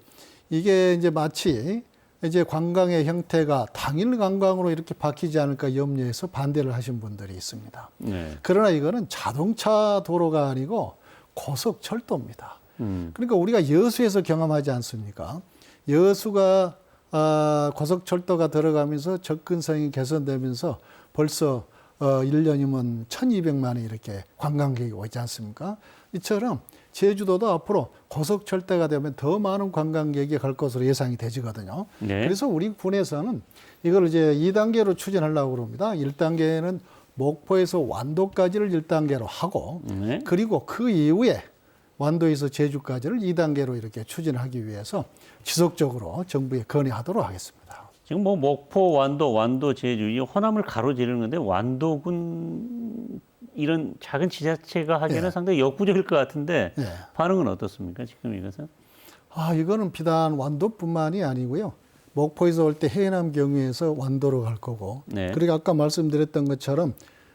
이게 이제 마치 이제 관광의 형태가 당일 관광으로 이렇게 바뀌지 않을까 염려해서 반대를 하신 분들이 있습니다. 네. 그러나 이거는 자동차 도로가 아니고 고속철도입니다. 그러니까 우리가 여수에서 경험하지 않습니까? 여수가 고속철도가 들어가면서 접근성이 개선되면서 벌써 1년이면 1,200만이 이렇게 관광객이 오지 않습니까? 이처럼 제주도도 앞으로 고속철도가 되면 더 많은 관광객이 갈 것으로 예상이 되지거든요. 네. 그래서 우리 군에서는 이걸 이제 2단계로 추진하려고 그럽니다. 1단계는 목포에서 완도까지를 1단계로 하고 네. 그리고 그 이후에 완도에서 제주까지를 2단계로 이렇게 추진하기 위해서 지속적으로 정부에 건의하도록 하겠습니다. 지금 뭐 목포, 완도, 제주 이 호남을 가로지르는 건데 완도군 이런 작은 지자체가 하기에는 예. 상당히 역부족일 것 같은데 예. 반응은 어떻습니까? 지금 이것은? 이거는 비단 완도뿐만이 아니고요. 목포에서 올 때 해남 경유에서 완도로 갈 거고 네. 그리고 아까 말씀드렸던 것처럼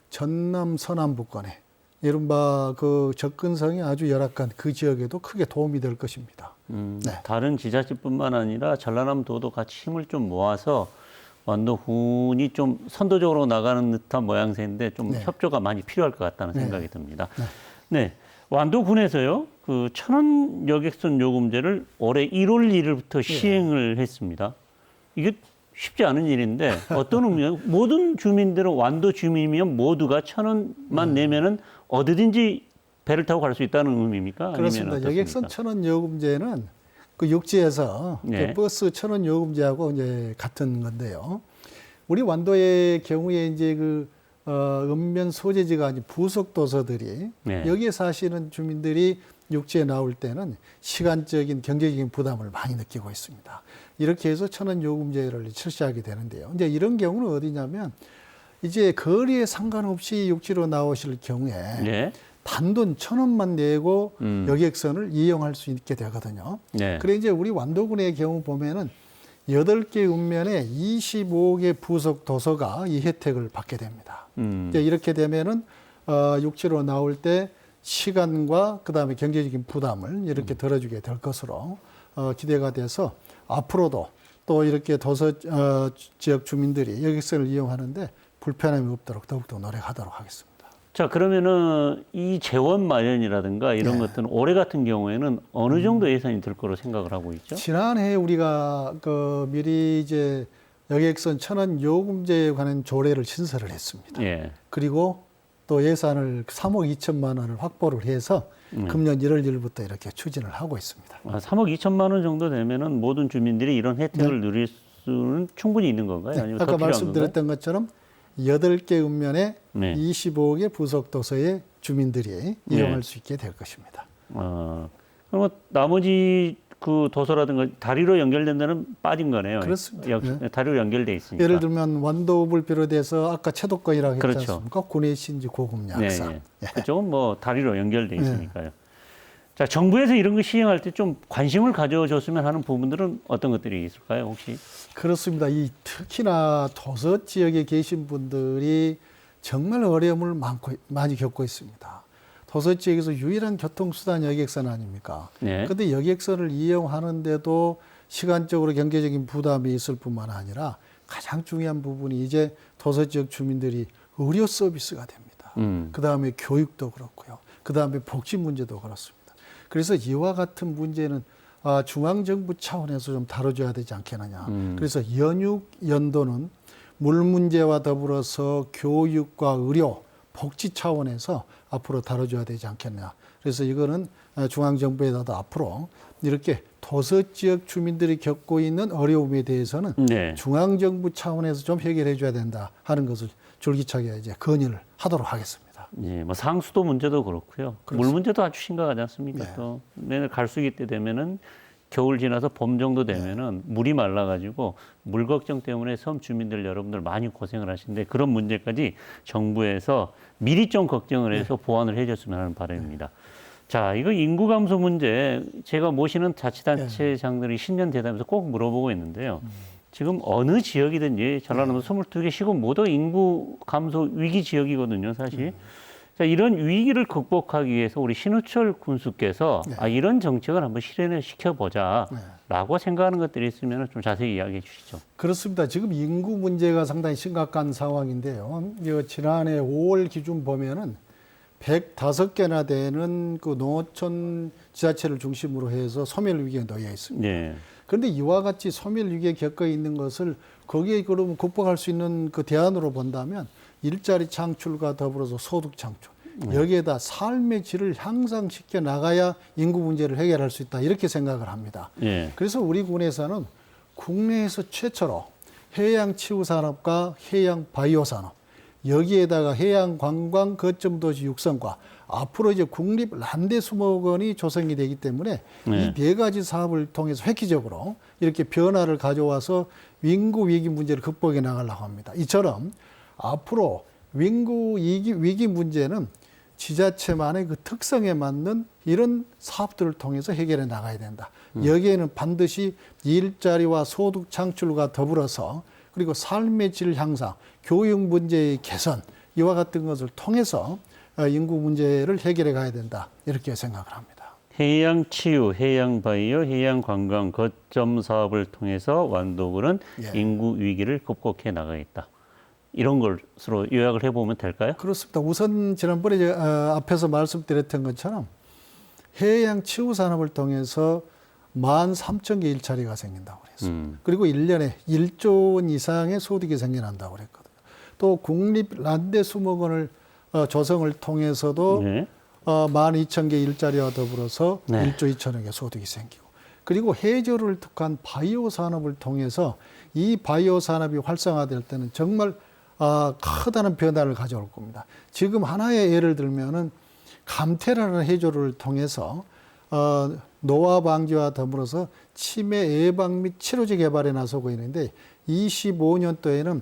전남 서남부권에 이른바 그 접근성이 아주 열악한 그 지역에도 크게 도움이 될 것입니다. 네. 다른 지자체뿐만 아니라 전라남도도 같이 힘을 좀 모아서 완도군이 좀 선도적으로 나가는 듯한 모양새인데 좀 네. 협조가 많이 필요할 것 같다는 네. 생각이 듭니다. 네. 완도군에서요, 그 천원 여객선 요금제를 올해 1월 1일부터 시행을 했습니다. 이게 쉽지 않은 일인데 어떤 의미예요? 모든 주민들은 완도 주민이면 모두가 1,000원만 내면은 어디든지 배를 타고 갈 수 있다는 의미입니까? 그렇습니다. 아니면 여객선 어떻습니까? 1,000원 요금제는 그 육지에서 네. 그 버스 1,000원 요금제하고 이제 같은 건데요. 우리 완도의 경우에 이제 그 읍면 소재지가 아닌 부속 도서들이 네. 여기에 사시는 주민들이 육지에 나올 때는 시간적인 경제적인 부담을 많이 느끼고 있습니다. 이렇게 해서 1,000원 요금제를 실시하게 되는데요. 이제 이런 경우는 어디냐면 이제 거리에 상관없이 육지로 나오실 경우에 네. 단돈 1,000원만 내고 여객선을 이용할 수 있게 되거든요. 네. 그래 이제 우리 완도군의 경우 보면은 8개 읍면에 25개 부속 도서가 이 혜택을 받게 됩니다. 이제 이렇게 되면은 육지로 나올 때 시간과 그다음에 경제적인 부담을 이렇게 덜어주게 될 것으로 기대가 돼서 앞으로도 또 이렇게 도서 지역 주민들이 여객선을 이용하는데 불편함이 없도록 더욱더 노력하도록 하겠습니다. 자, 그러면은 이 재원 마련이라든가 이런 네. 것들은 올해 같은 경우에는 어느 정도 예산이 들 거로 생각을 하고 있죠? 지난해 우리가 그 미리 이제 여객선 1,000원 요금제에 관한 조례를 신설을 했습니다. 예. 그리고 또 예산을 3억 2천만 원을 확보를 해서 금년 1월 1일부터 이렇게 추진을 하고 있습니다. 3억 2천만 원 정도 되면은 모든 주민들이 이런 혜택을 누릴 수는 충분히 있는 건가요? 네, 아니면 더 아까 필요한 말씀드렸던 것처럼 8개 읍면에 네. 25개 부속 도서의 주민들이 이용할 수 있게 될 것입니다. 그러면 나머지 그 도서라든가 다리로 연결된 데는 빠진 거네요. 그렇습니다. 다리로 연결돼 있으니까. 예를 들면 완도읍을 비롯해서 아까 채도권이라고 했지 그렇죠. 않습니까? 군의 신지 고급 약사. 네, 네. 그쪽은 뭐 다리로 연결돼 있으니까요. 자, 정부에서 이런 거 시행할 때 좀 관심을 가져줬으면 하는 부분들은 어떤 것들이 있을까요, 혹시? 그렇습니다. 특히나 도서 지역에 계신 분들이 정말 어려움을 많이 겪고 있습니다. 도서 지역에서 유일한 교통수단 여객선 아닙니까? 네. 그런데 여객선을 이용하는데도 시간적으로 경제적인 부담이 있을 뿐만 아니라 가장 중요한 부분이 이제 도서 지역 주민들이 의료 서비스가 됩니다. 그다음에 교육도 그렇고요. 그다음에 복지 문제도 그렇습니다. 그래서 이와 같은 문제는 중앙정부 차원에서 좀 다뤄줘야 되지 않겠느냐. 그래서 연육 연도는 물 문제와 더불어서 교육과 의료, 복지 차원에서 앞으로 다뤄줘야 되지 않겠냐. 그래서 이거는 중앙정부에다도 앞으로 이렇게 도서 지역 주민들이 겪고 있는 어려움에 대해서는 네. 중앙정부 차원에서 좀 해결해 줘야 된다 하는 것을 줄기차게 이제 건의를 하도록 하겠습니다. 예, 뭐 상수도 문제도 그렇고요. 물 문제도 아주 심각하지 않습니까? 네. 또 내년 갈수기 때 되면은 겨울 지나서 봄 정도 되면은 물이 말라가지고 물 걱정 때문에 섬 주민들 여러분들 많이 고생을 하시는데 그런 문제까지 정부에서 미리 좀 걱정을 해서 보완을 해줬으면 하는 바람입니다. 자, 이거 인구 감소 문제 제가 모시는 자치단체장들이 신년 대담에서 꼭 물어보고 있는데요. 지금 어느 지역이든지 전라남도 22개 시군 모두 인구 감소 위기 지역이거든요, 사실. 자, 이런 위기를 극복하기 위해서 우리 신우철 군수께서 이런 정책을 한번 실현을 시켜보자라고 생각하는 것들이 있으면 좀 자세히 이야기해 주시죠. 그렇습니다. 지금 인구 문제가 상당히 심각한 상황인데요. 지난해 5월 기준 보면은 105개나 되는 그 농어촌 지자체를 중심으로 해서 소멸 위기에 놓여 있습니다. 네. 그런데 이와 같이 소멸 위기에 겪어 있는 것을 거기에 그러면 극복할 수 있는 그 대안으로 본다면 일자리 창출과 더불어서 소득 창출, 여기에다 삶의 질을 향상시켜 나가야 인구 문제를 해결할 수 있다 이렇게 생각을 합니다. 네. 그래서 우리 군에서는 국내에서 최초로 해양 치유 산업과 해양 바이오 산업, 여기에다가 해양 관광 거점 도시 육성과 앞으로 이제 국립 란대수목원이 조성이 되기 때문에 이 네 가지 사업을 통해서 획기적으로 이렇게 변화를 가져와서 인구 위기 문제를 극복해 나가려고 합니다. 이처럼 앞으로 인구 위기 문제는 지자체만의 그 특성에 맞는 이런 사업들을 통해서 해결해 나가야 된다. 여기에는 반드시 일자리와 소득 창출과 더불어서 그리고 삶의 질 향상, 교육 문제의 개선 이와 같은 것을 통해서 인구 문제를 해결해 가야 된다. 이렇게 생각을 합니다. 해양 치유, 해양 바이오, 해양 관광 거점 사업을 통해서 완도군은 인구 위기를 극복해 나가겠다. 이런 것으로 요약을 해보면 될까요? 그렇습니다. 우선 지난번에 앞에서 말씀드렸던 것처럼 해양 치유 산업을 통해서 13,000개 일자리가 생긴다고 그랬습니다. 그리고 1년에 1조 원 이상의 소득이 생겨난다고 그랬거든요. 또 국립 란대수목원을 조성을 통해서도 12,000개 일자리와 더불어서 1조 2천억의 소득이 생기고 그리고 해저를 특한 바이오 산업을 통해서 이 바이오 산업이 활성화될 때는 정말 커다란 변화를 가져올 겁니다. 지금 하나의 예를 들면은 감태라는 해조를 통해서 노화 방지와 더불어서 치매 예방 및 치료제 개발에 나서고 있는데 25년도에는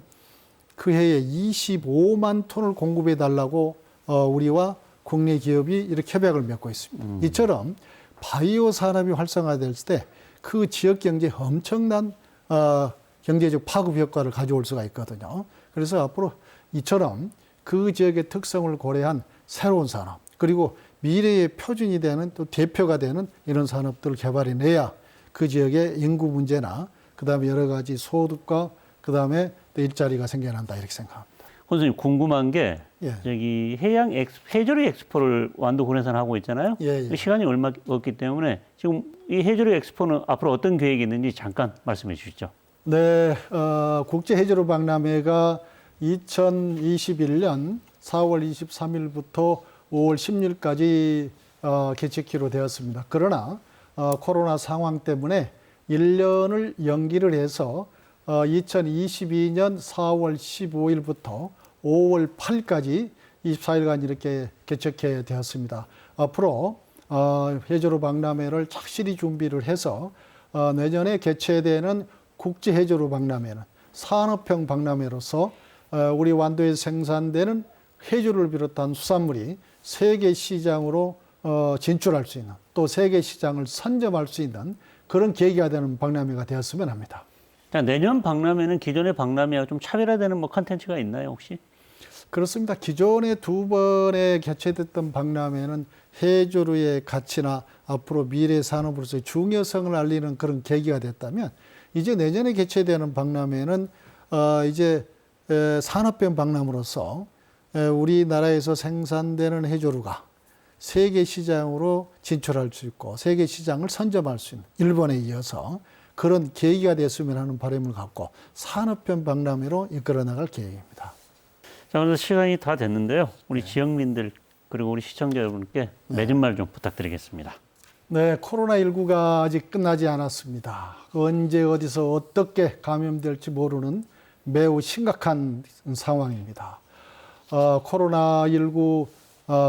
그 해에 25만 톤을 공급해 달라고 우리와 국내 기업이 이렇게 협약을 맺고 있습니다. 이처럼 바이오 산업이 활성화될 때 그 지역 경제에 엄청난 경제적 파급 효과를 가져올 수가 있거든요. 그래서 앞으로 이처럼 그 지역의 특성을 고려한 새로운 산업 그리고 미래의 표준이 되는 또 대표가 되는 이런 산업들을 개발해내야 그 지역의 인구 문제나 그다음에 여러 가지 소득과 그다음에 또 일자리가 생겨난다 이렇게 생각합니다. 선생님 궁금한 게 저기 해조류 엑스포를 완도군에서는 하고 있잖아요. 시간이 얼마 없기 때문에 지금 이 해조류 엑스포는 앞으로 어떤 계획이 있는지 잠깐 말씀해 주시죠. 네, 국제 해조류 박람회가 2021년 4월 23일부터 5월 10일까지 개최키로 되었습니다. 그러나 코로나 상황 때문에 1년을 연기를 해서 2022년 4월 15일부터 5월 8일까지 24일간 이렇게 개최하게 되었습니다. 앞으로 해조류 박람회를 착실히 준비를 해서 내년에 개최되는 국제 해조류 박람회는 산업형 박람회로서 우리 완도에서 생산되는 해조류를 비롯한 수산물이 세계 시장으로 진출할 수 있는, 또 세계 시장을 선점할 수 있는 그런 계기가 되는 박람회가 되었으면 합니다. 자, 내년 박람회는 기존의 박람회와 좀 차별화되는 뭐 컨텐츠가 있나요, 혹시? 그렇습니다. 기존에 두 번에 개최됐던 박람회는 해조류의 가치나 앞으로 미래 산업으로서의 중요성을 알리는 그런 계기가 됐다면, 이제 내년에 개최되는 박람회는 이제 산업형 박람회로서 우리나라에서 생산되는 해조류가 세계 시장으로 진출할 수 있고 세계 시장을 선점할 수 있는, 일본에 이어서 그런 계기가 됐으면 하는 바람을 갖고 산업형 박람회로 이끌어 나갈 계획입니다. 자, 오늘 시간이 다 됐는데요. 우리 지역민들 그리고 우리 시청자 여러분께 맺은 말 좀 부탁드리겠습니다. 네, 코로나19가 아직 끝나지 않았습니다. 언제 어디서 어떻게 감염될지 모르는 매우 심각한 상황입니다. 코로나19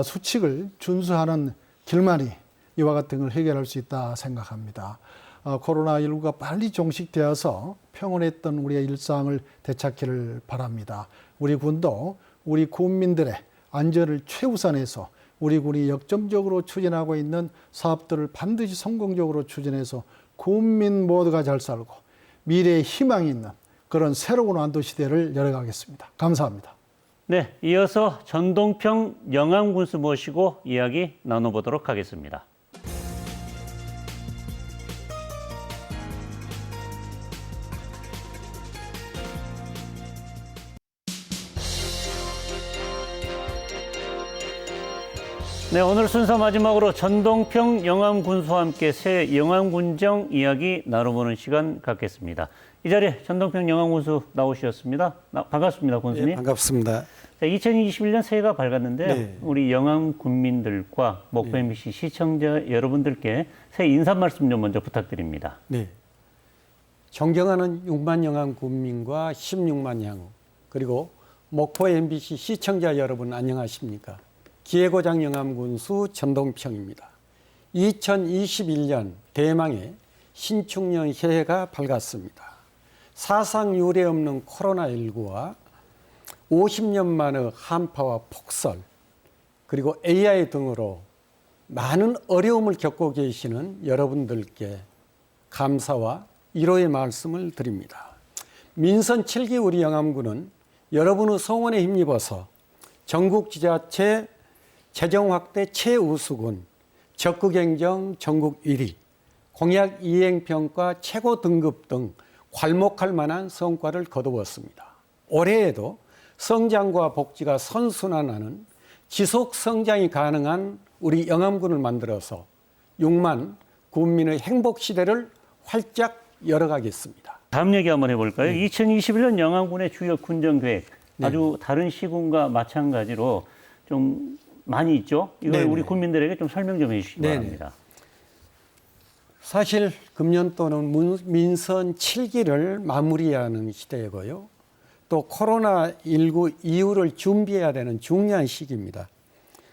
수칙을 준수하는 길만이 이와 같은 걸 해결할 수 있다 생각합니다. 코로나19가 빨리 종식되어서 평온했던 우리의 일상을 되찾기를 바랍니다. 우리 군도 우리 군민들의 안전을 최우선해서 우리 군이 역점적으로 추진하고 있는 사업들을 반드시 성공적으로 추진해서 군민 모두가 잘 살고 미래에 희망이 있는 그런 새로운 완도 시대를 열어가겠습니다. 감사합니다. 네, 이어서 전동평 영암군수 모시고 이야기 나눠보도록 하겠습니다. 네, 오늘 순서 마지막으로 전동평 영암군수와 함께 새 영암군정 이야기 나눠보는 시간 갖겠습니다. 이 자리에 전동평 영암군수 나오셨습니다. 반갑습니다, 군수님. 네, 반갑습니다. 자, 2021년 새해가 밝았는데요. 네. 우리 영암 군민들과 목포 MBC 시청자 여러분들께 새해 인사 말씀 좀 먼저 부탁드립니다. 네. 존경하는 6만 영암 군민과 16만 양, 그리고 목포 MBC 시청자 여러분 안녕하십니까? 기해고장 영암군수 전동평입니다. 2021년 대망의 신축년 새해가 밝았습니다. 사상 유례 없는 코로나19와 50년 만의 한파와 폭설, 그리고 AI 등으로 많은 어려움을 겪고 계시는 여러분들께 감사와 위로의 말씀을 드립니다. 민선 7기 우리 영암군은 여러분의 성원에 힘입어서 전국 지자체 재정 확대 최우수군, 적극행정 전국 1위, 공약 이행평가 최고 등급 등 괄목할 만한 성과를 거두었습니다. 올해에도 성장과 복지가 선순환하는 지속 성장이 가능한 우리 영암군을 만들어서 6만 군민의 행복 시대를 활짝 열어가겠습니다. 다음 얘기 한번 해볼까요? 2021년 영암군의 주요 군정 계획, 아주 다른 시군과 마찬가지로 좀 많이 있죠? 이걸 우리 국민들에게 좀 설명 좀 해주시기 바랍니다. 사실 금년도는 민선 7기를 마무리하는 시대이고요. 또 코로나19 이후를 준비해야 되는 중요한 시기입니다.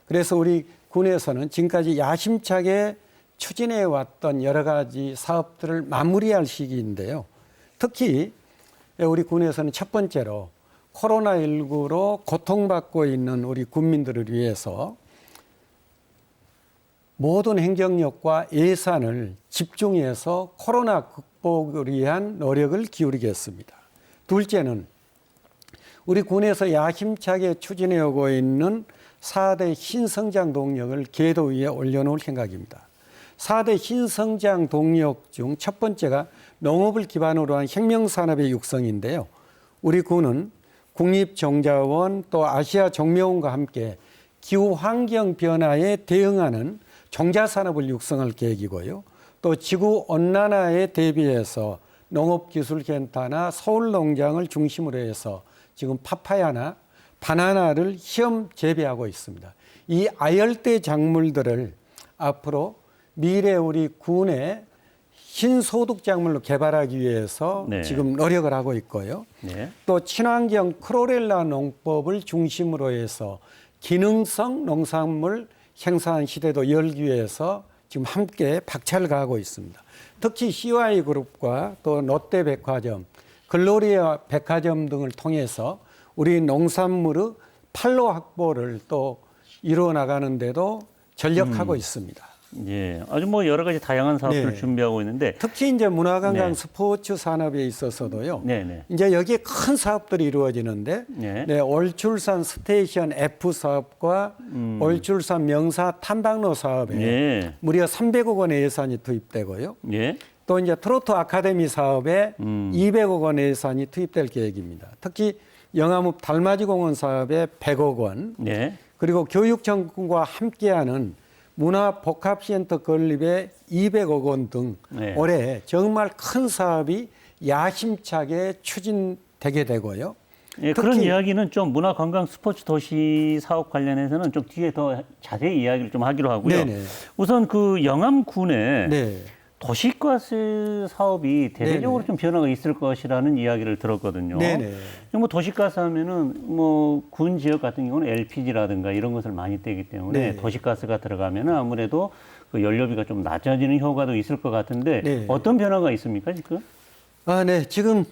그래서 우리 군에서는 지금까지 야심차게 추진해 왔던 여러 가지 사업들을 마무리할 시기인데요. 특히 우리 군에서는 첫 번째로 코로나19로 고통받고 있는 우리 국민들을 위해서 모든 행정력과 예산을 집중해서 코로나 극복을 위한 노력을 기울이겠습니다. 둘째는 우리 군에서 야심차게 추진해 오고 있는 4대 신성장 동력을 궤도 위에 올려놓을 생각입니다. 4대 신성장 동력 중 첫 번째가 농업을 기반으로 한 혁명산업의 육성인데요. 우리 군은 국립종자원 또 아시아 종묘원과 함께 기후환경 변화에 대응하는 종자산업을 육성할 계획이고요. 또 지구온난화에 대비해서 농업기술센터나 서울농장을 중심으로 해서 지금 파파야나 바나나를 시험 재배하고 있습니다. 이 아열대 작물들을 앞으로 미래 우리 군의 신소득 작물로 개발하기 위해서 지금 노력을 하고 있고요. 또 친환경 크로렐라 농법을 중심으로 해서 기능성 농산물 생산 시대도 열기 위해서 지금 함께 박차를 가하고 있습니다. 특히 CY그룹과 또 롯데백화점, 글로리아 백화점 등을 통해서 우리 농산물의 판로 확보를 또 이루어 나가는데도 전력하고 있습니다. 예, 아주 뭐 여러 가지 다양한 사업들을 네. 준비하고 있는데 특히 이제 문화관광 네. 스포츠 산업에 있어서도요. 네네. 이제 여기에 큰 사업들이 이루어지는데 네. 네, 올출산 스테이션 F 사업과 올출산 명사 탐방로 사업에 예. 무려 300억 원의 예산이 투입되고요. 예. 또 이제 트로트 아카데미 사업에 200억 원의 예산이 투입될 계획입니다. 특히 영암읍 달맞이 공원 사업에 100억 원, 네. 그리고 교육청과 함께하는 문화복합센터 건립에 200억 원 등 네. 올해 정말 큰 사업이 야심차게 추진되게 되고요. 예, 그런 이야기는 좀 문화관광 스포츠 도시 사업 관련해서는 좀 뒤에 더 자세히 이야기를 좀 하기로 하고요. 네네. 우선 그 영암군에 네. 도시가스 사업이 대대적으로 네네. 좀 변화가 있을 것이라는 이야기를 들었거든요. 네네. 뭐 도시가스 하면은 뭐 군 지역 같은 경우는 LPG라든가 이런 것을 많이 떼기 때문에 네. 도시가스가 들어가면은 아무래도 그 연료비가 좀 낮아지는 효과도 있을 것 같은데 네. 어떤 변화가 있습니까 지금? 네. 지금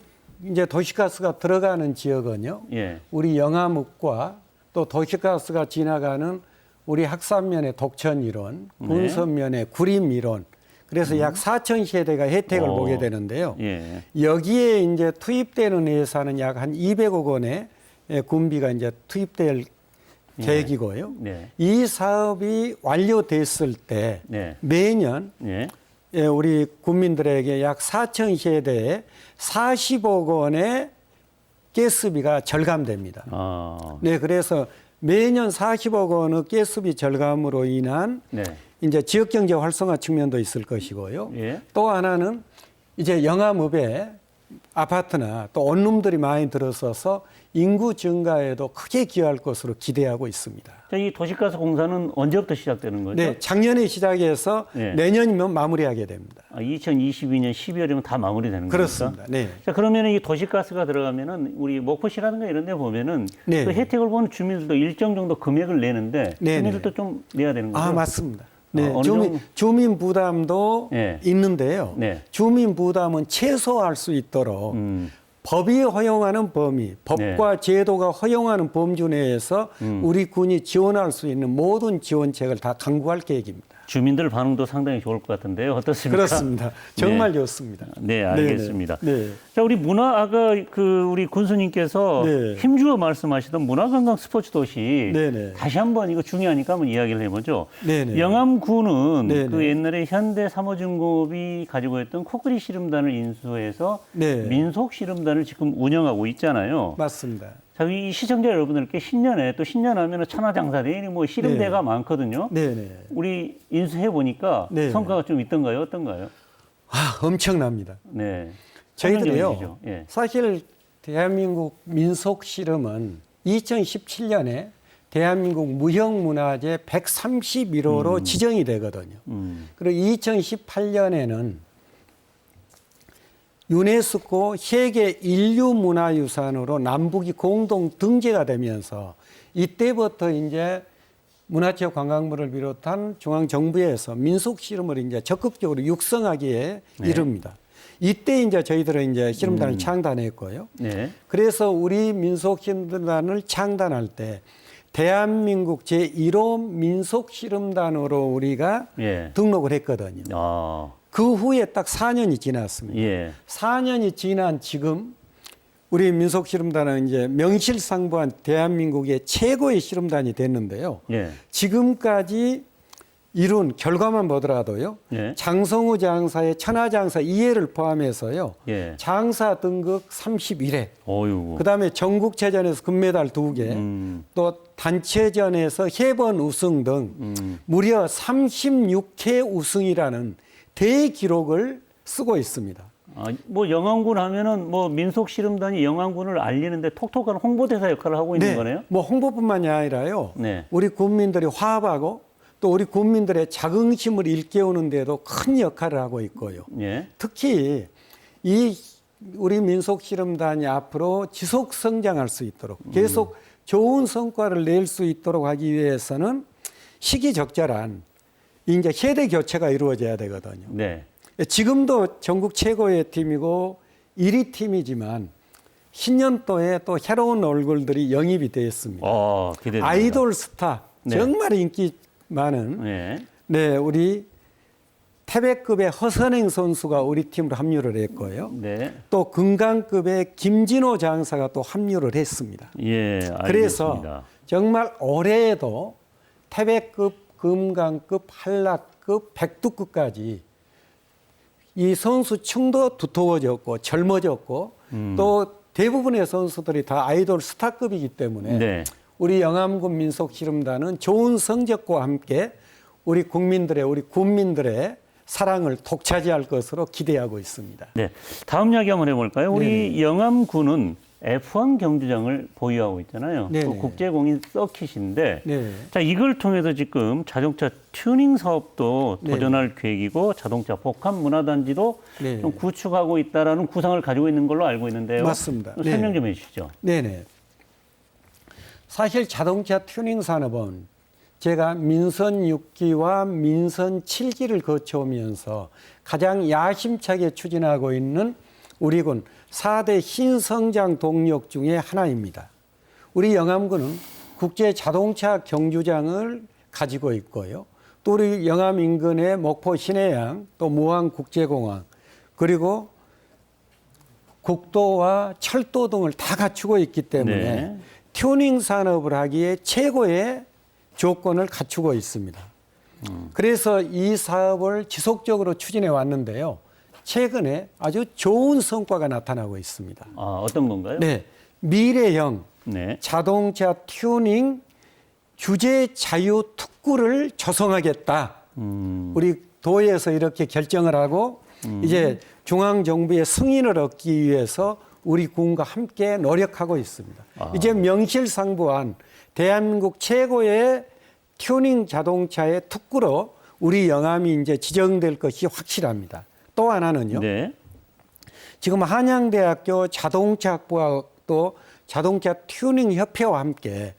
이제 도시가스가 들어가는 지역은요. 예. 우리 영암읍과 또 도시가스가 지나가는 우리 학산면의 독천 일원, 네. 군선면의 구림 일원, 그래서 약 4천 세대가 혜택을 오. 보게 되는데요. 예. 여기에 이제 투입되는 예산은 약 한 200억 원의 군비가 이제 투입될 계획이고요. 네. 이 사업이 완료됐을 때 네. 매년 예. 우리 국민들에게 약 4천 세대에 40억 원의 가스비가 절감됩니다. 아. 네, 그래서 매년 40억 원의 가스비 절감으로 인한 네. 이제 지역 경제 활성화 측면도 있을 것이고요. 예. 또 하나는 이제 영암읍에 아파트나 또 원룸들이 많이 들어서서 인구 증가에도 크게 기여할 것으로 기대하고 있습니다. 자, 이 도시가스 공사는 언제부터 시작되는 거죠? 네, 작년에 시작해서 네. 내년이면 마무리하게 됩니다. 2022년 12월이면 다 마무리되는 그렇습니다. 겁니까? 네. 자, 그러면 이 도시가스가 들어가면은 우리 목포시라든가 이런 데 보면은 네. 그 혜택을 보는 주민들도 일정 정도 금액을 내는데 네, 주민들도 좀 내야 되는 거죠? 맞습니다. 네, 어느 정도? 주민 부담도 네. 있는데요. 네. 주민 부담은 최소화할 수 있도록 법이 허용하는 범위, 법과 제도가 허용하는 범주 내에서 우리 군이 지원할 수 있는 모든 지원책을 다 강구할 계획입니다. 주민들 반응도 상당히 좋을 것 같은데요. 어떻습니까? 그렇습니다. 정말 좋습니다. 네, 알겠습니다. 네. 자, 우리 우리 군수님께서 네. 힘주어 말씀하시던 문화관광 스포츠 도시 네네. 다시 한번 이거 중요하니까 한번 이야기를 해보죠. 네네. 영암군은 네네. 그 옛날에 현대삼호중공업이 가지고 있던 코끼리 씨름단을 인수해서 네. 민속 씨름단을 지금 운영하고 있잖아요. 맞습니다. 자, 이 시청자 여러분들께 신년에 또 신년하면 천하장사대회 뭐 씨름대가 많거든요. 네네. 우리 인수해 보니까 네. 성과가 좀 있던가요? 어떤가요? 엄청납니다. 네. 저희들이요. 설명 좀 해주시죠. 예. 사실 대한민국 민속 씨름은 2017년에 대한민국 무형문화재 131호로 지정이 되거든요. 그리고 2018년에는 유네스코 세계 인류문화유산으로 남북이 공동 등재가 되면서 이때부터 이제 문화체육관광부를 비롯한 중앙정부에서 민속 씨름을 이제 적극적으로 육성하기에 이릅니다. 이때 이제 저희들은 이제 씨름단을 창단했고요. 네. 그래서 우리 민속 씨름단을 창단할 때 대한민국 제1호 민속 씨름단으로 우리가 예. 등록을 했거든요. 아, 그 후에 딱 4년이 지났습니다. 예. 4년이 지난 지금 우리 민속 씨름단은 이제 명실상부한 대한민국의 최고의 씨름단이 됐는데요. 예. 지금까지 이룬 결과만 보더라도요. 예. 장성우 장사의 천하장사 2회를 포함해서요. 예. 장사 등극 31회. 어유. 그다음에 전국체전에서 금메달 2개. 또 단체전에서 3번 우승 등 무려 36회 우승이라는 대기록을 쓰고 있습니다. 아, 뭐 영암군 하면은 뭐 민속 씨름단이 영암군을 알리는데 톡톡한 홍보대사 역할을 하고 있는 거네요. 뭐 홍보뿐만이 아니라요. 네. 우리 국민들이 화합하고 또 우리 국민들의 자긍심을 일깨우는 데도 큰 역할을 하고 있고요. 예. 특히 이 우리 민속 씨름단이 앞으로 지속 성장할 수 있도록 계속 좋은 성과를 낼 수 있도록 하기 위해서는 시기적절한 이제 세대 교체가 이루어져야 되거든요. 네. 지금도 전국 최고의 팀이고 1위 팀이지만 신년도에 또 새로운 얼굴들이 영입이 되었습니다. 기대됩니다. 아이돌 스타 네. 정말 인기 많은 네. 네, 우리 태백급의 허선행 선수가 우리 팀으로 합류를 했고요. 네. 또 금강급의 김진호 장사가 또 합류를 했습니다. 예, 알겠습니다. 그래서 정말 올해에도 태백급, 금강급, 한라급, 백두급까지 이 선수층도 두터워졌고 젊어졌고 또 대부분의 선수들이 다 아이돌 스타급이기 때문에 네. 우리 영암군 민속씨름단은 좋은 성적과 함께 우리 국민들의 우리 군민들의 사랑을 독차지할 것으로 기대하고 있습니다. 네. 다음 이야기 한번 해볼까요? 우리 영암군은 F1 경주장을 보유하고 있잖아요. 네네. 또 국제공인 서킷인데 네. 자, 이걸 통해서 지금 자동차 튜닝 사업도 네. 도전할 계획이고 자동차 복합 문화단지도 네. 좀 구축하고 있다라는 구상을 가지고 있는 걸로 알고 있는데요. 맞습니다. 설명 좀 해주시죠. 네네. 사실 자동차 튜닝 산업은 제가 민선 6기와 민선 7기를 거쳐오면서 가장 야심차게 추진하고 있는 우리 군 4대 신성장 동력 중에 하나입니다. 우리 영암군은 국제 자동차 경주장을 가지고 있고요. 또 우리 영암 인근의 목포 신해양, 또 무안국제공항, 그리고 국도와 철도 등을 다 갖추고 있기 때문에 네. 튜닝 산업을 하기에 최고의 조건을 갖추고 있습니다. 그래서 이 사업을 지속적으로 추진해 왔는데요. 최근에 아주 좋은 성과가 나타나고 있습니다. 어떤 건가요? 네, 미래형 네. 자동차 튜닝 규제 자유 특구를 조성하겠다. 우리 도에서 이렇게 결정을 하고 이제 중앙 정부의 승인을 얻기 위해서 우리 군과 함께 노력하고 있습니다. 이제 명실상부한 대한민국 최고의 튜닝 자동차의 특구로 우리 영암이 이제 지정될 것이 확실합니다. 또 하나는요. 네. 지금 한양대학교 자동차학부와 또 자동차 튜닝 협회와 함께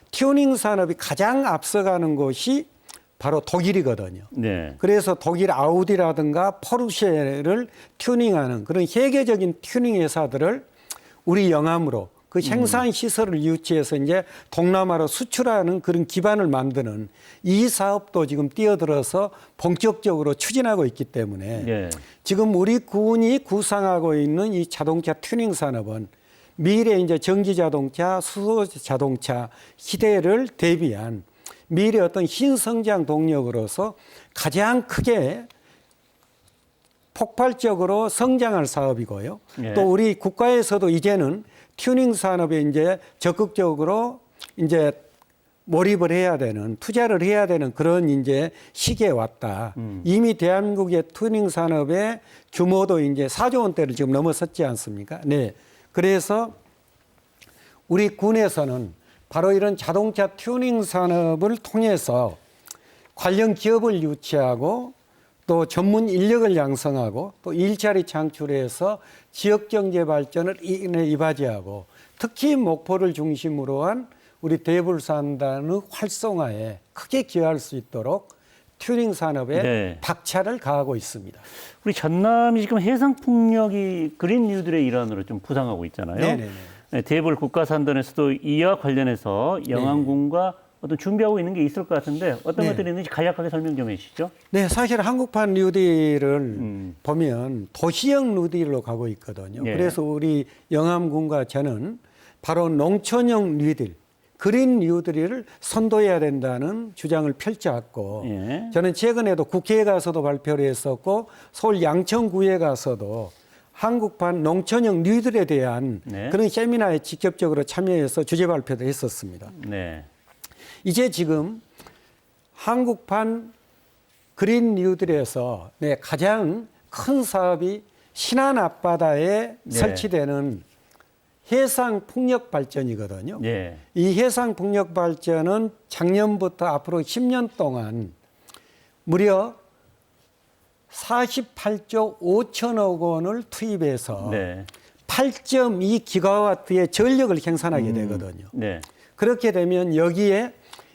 튜닝 산업이 가장 앞서가는 곳이 바로 독일이거든요. 네. 그래서 독일 아우디라든가 포르쉐를 튜닝하는 그런 세계적인 튜닝 회사들을 우리 영암으로 그 생산 시설을 유치해서 이제 동남아로 수출하는 그런 기반을 만드는 이 사업도 지금 뛰어들어서 본격적으로 추진하고 있기 때문에 네. 지금 우리 군이 구상하고 있는 이 자동차 튜닝 산업은 미래 이제 전기 자동차, 수소 자동차 시대를 대비한 미래 어떤 신성장 동력으로서 가장 크게 폭발적으로 성장할 사업이고요. 예. 또 우리 국가에서도 이제는 튜닝 산업에 이제 적극적으로 이제 몰입을 해야 되는, 투자를 해야 되는 그런 이제 시기에 왔다. 이미 대한민국의 튜닝 산업의 규모도 이제 4조 원대를 지금 넘어섰지 않습니까? 네. 그래서 우리 군에서는 바로 이런 자동차 튜닝 산업을 통해서 관련 기업을 유치하고 또 전문 인력을 양성하고 또 일자리 창출해서 지역 경제 발전을 이바지하고 특히 목포를 중심으로 한 우리 대불산단의 활성화에 크게 기여할 수 있도록 튜닝 산업에 네. 박차를 가하고 있습니다. 우리 전남이 지금 해상풍력이 그린 뉴딜의 일환으로 좀 부상하고 있잖아요. 네네네. 네, 대불 국가산단에서도 이와 관련해서 영암군과 어떤 준비하고 있는 게 있을 것 같은데 어떤 네. 것들이 있는지 간략하게 설명 좀 해주시죠. 네, 사실 한국판 뉴딜을 보면 도시형 뉴딜로 가고 있거든요. 예. 그래서 우리 영암군과 저는 바로 농촌형 뉴딜, 그린 뉴딜을 선도해야 된다는 주장을 펼쳐왔고 예. 저는 최근에도 국회에 가서도 발표를 했었고 서울 양천구에 가서도 한국판 농촌형 뉴딜에 대한 네. 그런 세미나에 직접적으로 참여해서 주제 발표도 했었습니다. 네. 이제 지금 한국판 그린 뉴딜에서 가장 큰 사업이 신안 앞바다에 네. 설치되는 해상 풍력 발전이거든요. 네. 이 해상 풍력 발전은 작년부터 앞으로 10년 동안 무려 48조 5천억 원을 투입해서 네. 8.2 기가와트의 전력을 생산하게 되거든요. 네. 그렇게 되면 여기에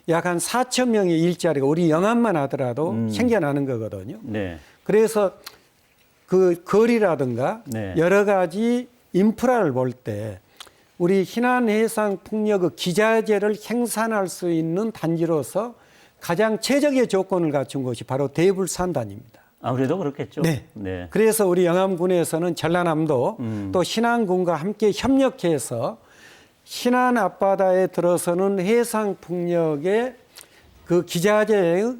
약 한 4천 명의 일자리가 우리 영암만 하더라도 생겨나는 거거든요. 네. 그래서 그 거리라든가 네. 여러 가지 인프라를 볼 때 우리 신안해상풍력의 기자재를 생산할 수 있는 단지로서 가장 최적의 조건을 갖춘 것이 바로 대불산단입니다. 아무래도 그렇겠죠. 네. 네. 그래서 우리 영암군에서는 전라남도 또 신안군과 함께 협력해서 신안 앞바다에 들어서는 해상풍력의 그 기자재의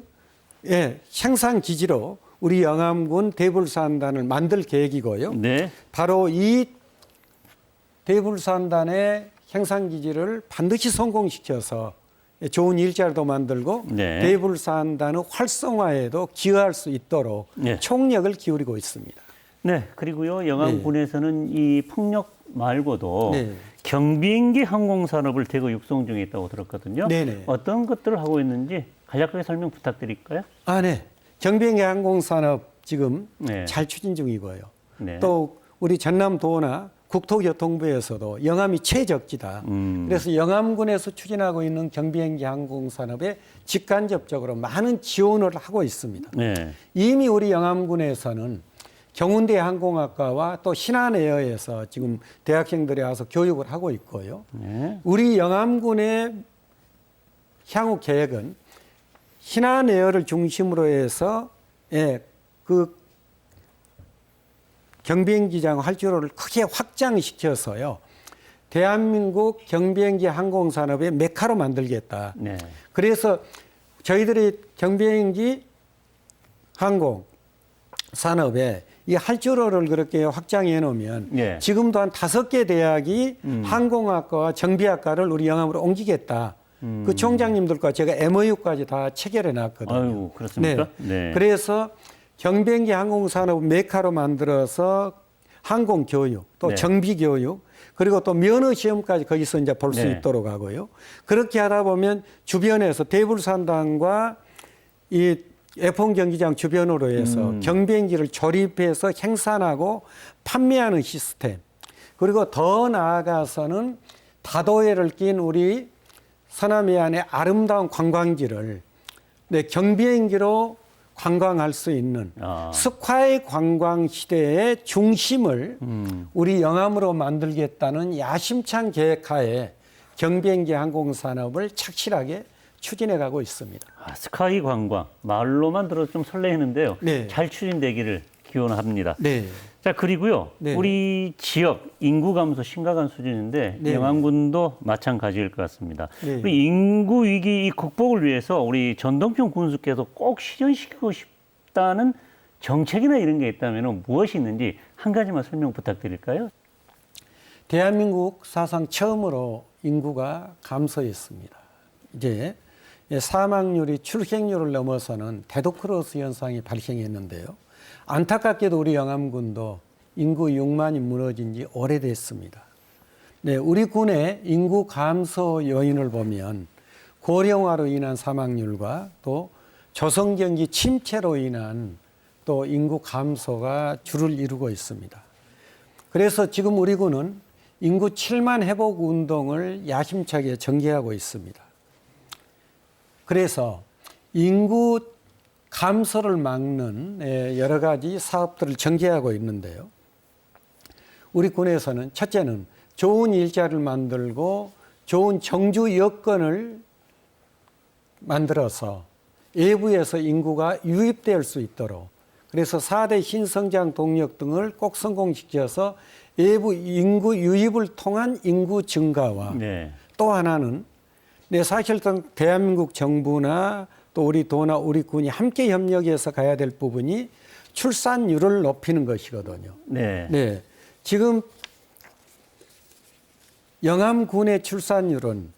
생산 기지로 우리 영암군 대불산단을 만들 계획이고요. 네. 바로 이 대불산단의 생산 기지를 반드시 성공시켜서 좋은 일자리도 만들고 네. 대불산단의 활성화에도 기여할 수 있도록 네. 총력을 기울이고 있습니다. 네. 그리고요, 영암군에서는 이 풍력 말고도 네. 경비행기 항공산업을 대거 육성 중에 있다고 들었거든요. 네네. 어떤 것들을 하고 있는지 간략하게 설명 부탁드릴까요? 아, 네. 경비행기 항공산업 지금 네. 잘 추진 중이고요. 네. 또 우리 전남도나 국토교통부에서도 영암이 최적지다. 그래서 영암군에서 추진하고 있는 경비행기 항공산업에 직간접적으로 많은 지원을 하고 있습니다. 네. 이미 우리 영암군에서는 경운대 항공학과와 또 신안에어에서 지금 대학생들이 와서 교육을 하고 있고요. 네. 우리 영암군의 향후 계획은 신안에어를 중심으로 해서 그 경비행기장 활주로를 크게 확장시켜서요. 대한민국 경비행기 항공산업의 메카로 만들겠다. 네. 그래서 저희들이 경비행기 항공 산업에 이 활주로를 그렇게 확장해 놓으면 네. 지금도 한 5개 대학이 항공학과와 정비학과를 우리 영암으로 옮기겠다. 그 총장님들과 제가 MOU까지 다 체결해 놨거든요. 아유, 그렇습니까? 네. 그래서 경비행기 항공산업 메카로 만들어서 항공 교육, 또 네. 정비 교육, 그리고 또 면허 시험까지 거기서 이제 볼 수 네. 있도록 하고요. 그렇게 하다 보면 주변에서 대불산단과 이 F1 경기장 주변으로 해서 경비행기를 조립해서 생산하고 판매하는 시스템, 그리고 더 나아가서는 다도해를 낀 우리 서남해안의 아름다운 관광지를 경비행기로 관광할 수 있는 스카이 관광 시대의 중심을 우리 영암으로 만들겠다는 야심찬 계획하에 경비행기 항공산업을 착실하게 추진해 가고 있습니다. 스카이 관광, 말로만 들어도 좀 설레는데요. 네. 잘 추진되기를 기원합니다. 네. 자, 그리고요. 네. 우리 지역 인구 감소 심각한 수준인데 네. 영암군도 마찬가지일 것 같습니다. 네. 우리 인구 위기 이 극복을 위해서 우리 전동평 군수께서 꼭 실현시키고 싶다는 정책이나 이런 게 있다면 무엇이 있는지 한 가지만 설명 부탁드릴까요? 대한민국 사상 처음으로 인구가 감소했습니다. 이제 사망률이 출생률을 넘어서는 데드크로스 현상이 발생했는데요. 안타깝게도 우리 영암군도 인구 6만이 무너진 지 오래됐습니다. 네, 우리 군의 인구 감소 요인을 보면 고령화로 인한 사망률과 또 조선경기 침체로 인한 또 인구 감소가 주를 이루고 있습니다. 그래서 지금 우리 군은 인구 7만 회복 운동을 야심차게 전개하고 있습니다. 그래서 인구 감소를 막는 여러 가지 사업들을 전개하고 있는데요. 우리 군에서는 첫째는 좋은 일자리를 만들고 좋은 정주 여건을 만들어서 외부에서 인구가 유입될 수 있도록, 그래서 4대 신성장 동력 등을 꼭 성공시켜서 외부 인구 유입을 통한 인구 증가와 네. 또 하나는 사실상 대한민국 정부나 또 우리 도나 우리 군이 함께 협력해서 가야 될 부분이 출산율을 높이는 것이거든요. 네. 네. 지금 영암군의 출산율은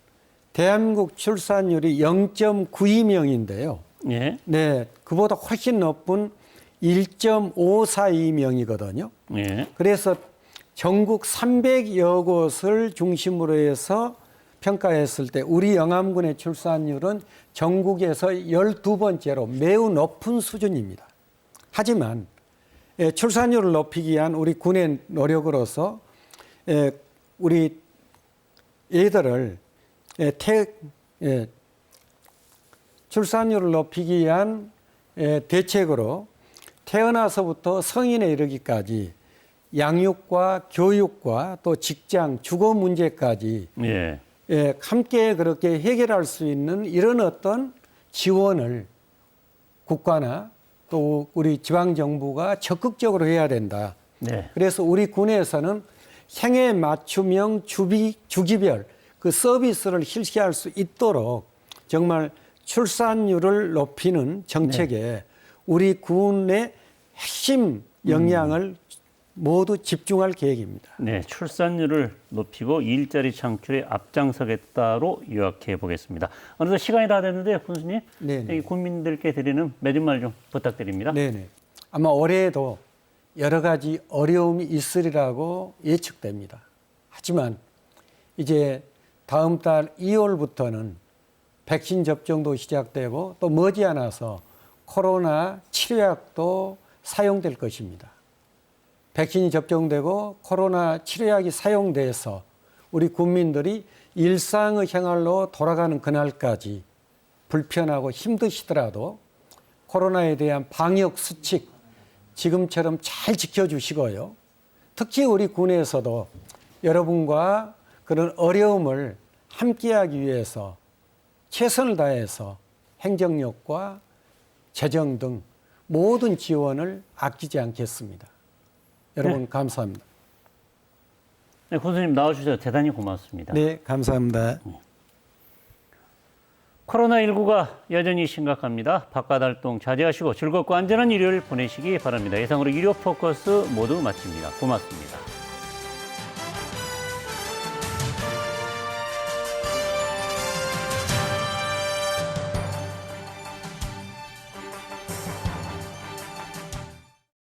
대한민국 출산율이 0.92명인데요. 예. 네. 그보다 훨씬 높은 1.542명이거든요. 예. 그래서 전국 300여 곳을 중심으로 해서 평가했을 때 우리 영암군의 출산율은 전국에서 12번째로 매우 높은 수준입니다. 하지만 출산율을 높이기 위한 우리 군의 노력으로서 우리 애들을 출산율을 높이기 위한 대책으로 태어나서부터 성인에 이르기까지 양육과 교육과 또 직장, 주거 문제까지 예. 함께 그렇게 해결할 수 있는 이런 어떤 지원을 국가나 또 우리 지방정부가 적극적으로 해야 된다. 네. 그래서 우리 군에서는 생애 맞춤형 주기별 그 서비스를 실시할 수 있도록 정말 출산율을 높이는 정책에 우리 군의 핵심 역량을 모두 집중할 계획입니다. 네, 출산율을 높이고 일자리 창출에 앞장서겠다로 요약해 보겠습니다. 어느덧 시간이 다 됐는데요, 군수님. 네네. 이 국민들께 드리는 맺은말 좀 부탁드립니다. 네네. 아마 올해에도 여러 가지 어려움이 있으리라고 예측됩니다. 하지만 이제 다음 달 2월부터는 백신 접종도 시작되고 또 머지않아서 코로나 치료약도 사용될 것입니다. 백신이 접종되고 코로나 치료약이 사용돼서 우리 국민들이 일상의 생활로 돌아가는 그날까지 불편하고 힘드시더라도 코로나에 대한 방역 수칙 지금처럼 잘 지켜주시고요. 특히 우리 군에서도 여러분과 그런 어려움을 함께하기 위해서 최선을 다해서 행정력과 재정 등 모든 지원을 아끼지 않겠습니다. 여러분 네. 감사합니다. 네, 군수님 나와주셔서 대단히 고맙습니다. 네, 감사합니다. 코로나19가 여전히 심각합니다. 바깥 활동 자제하시고 즐겁고 안전한 일요일 보내시기 바랍니다. 이상으로 일요 포커스 모두 마칩니다. 고맙습니다.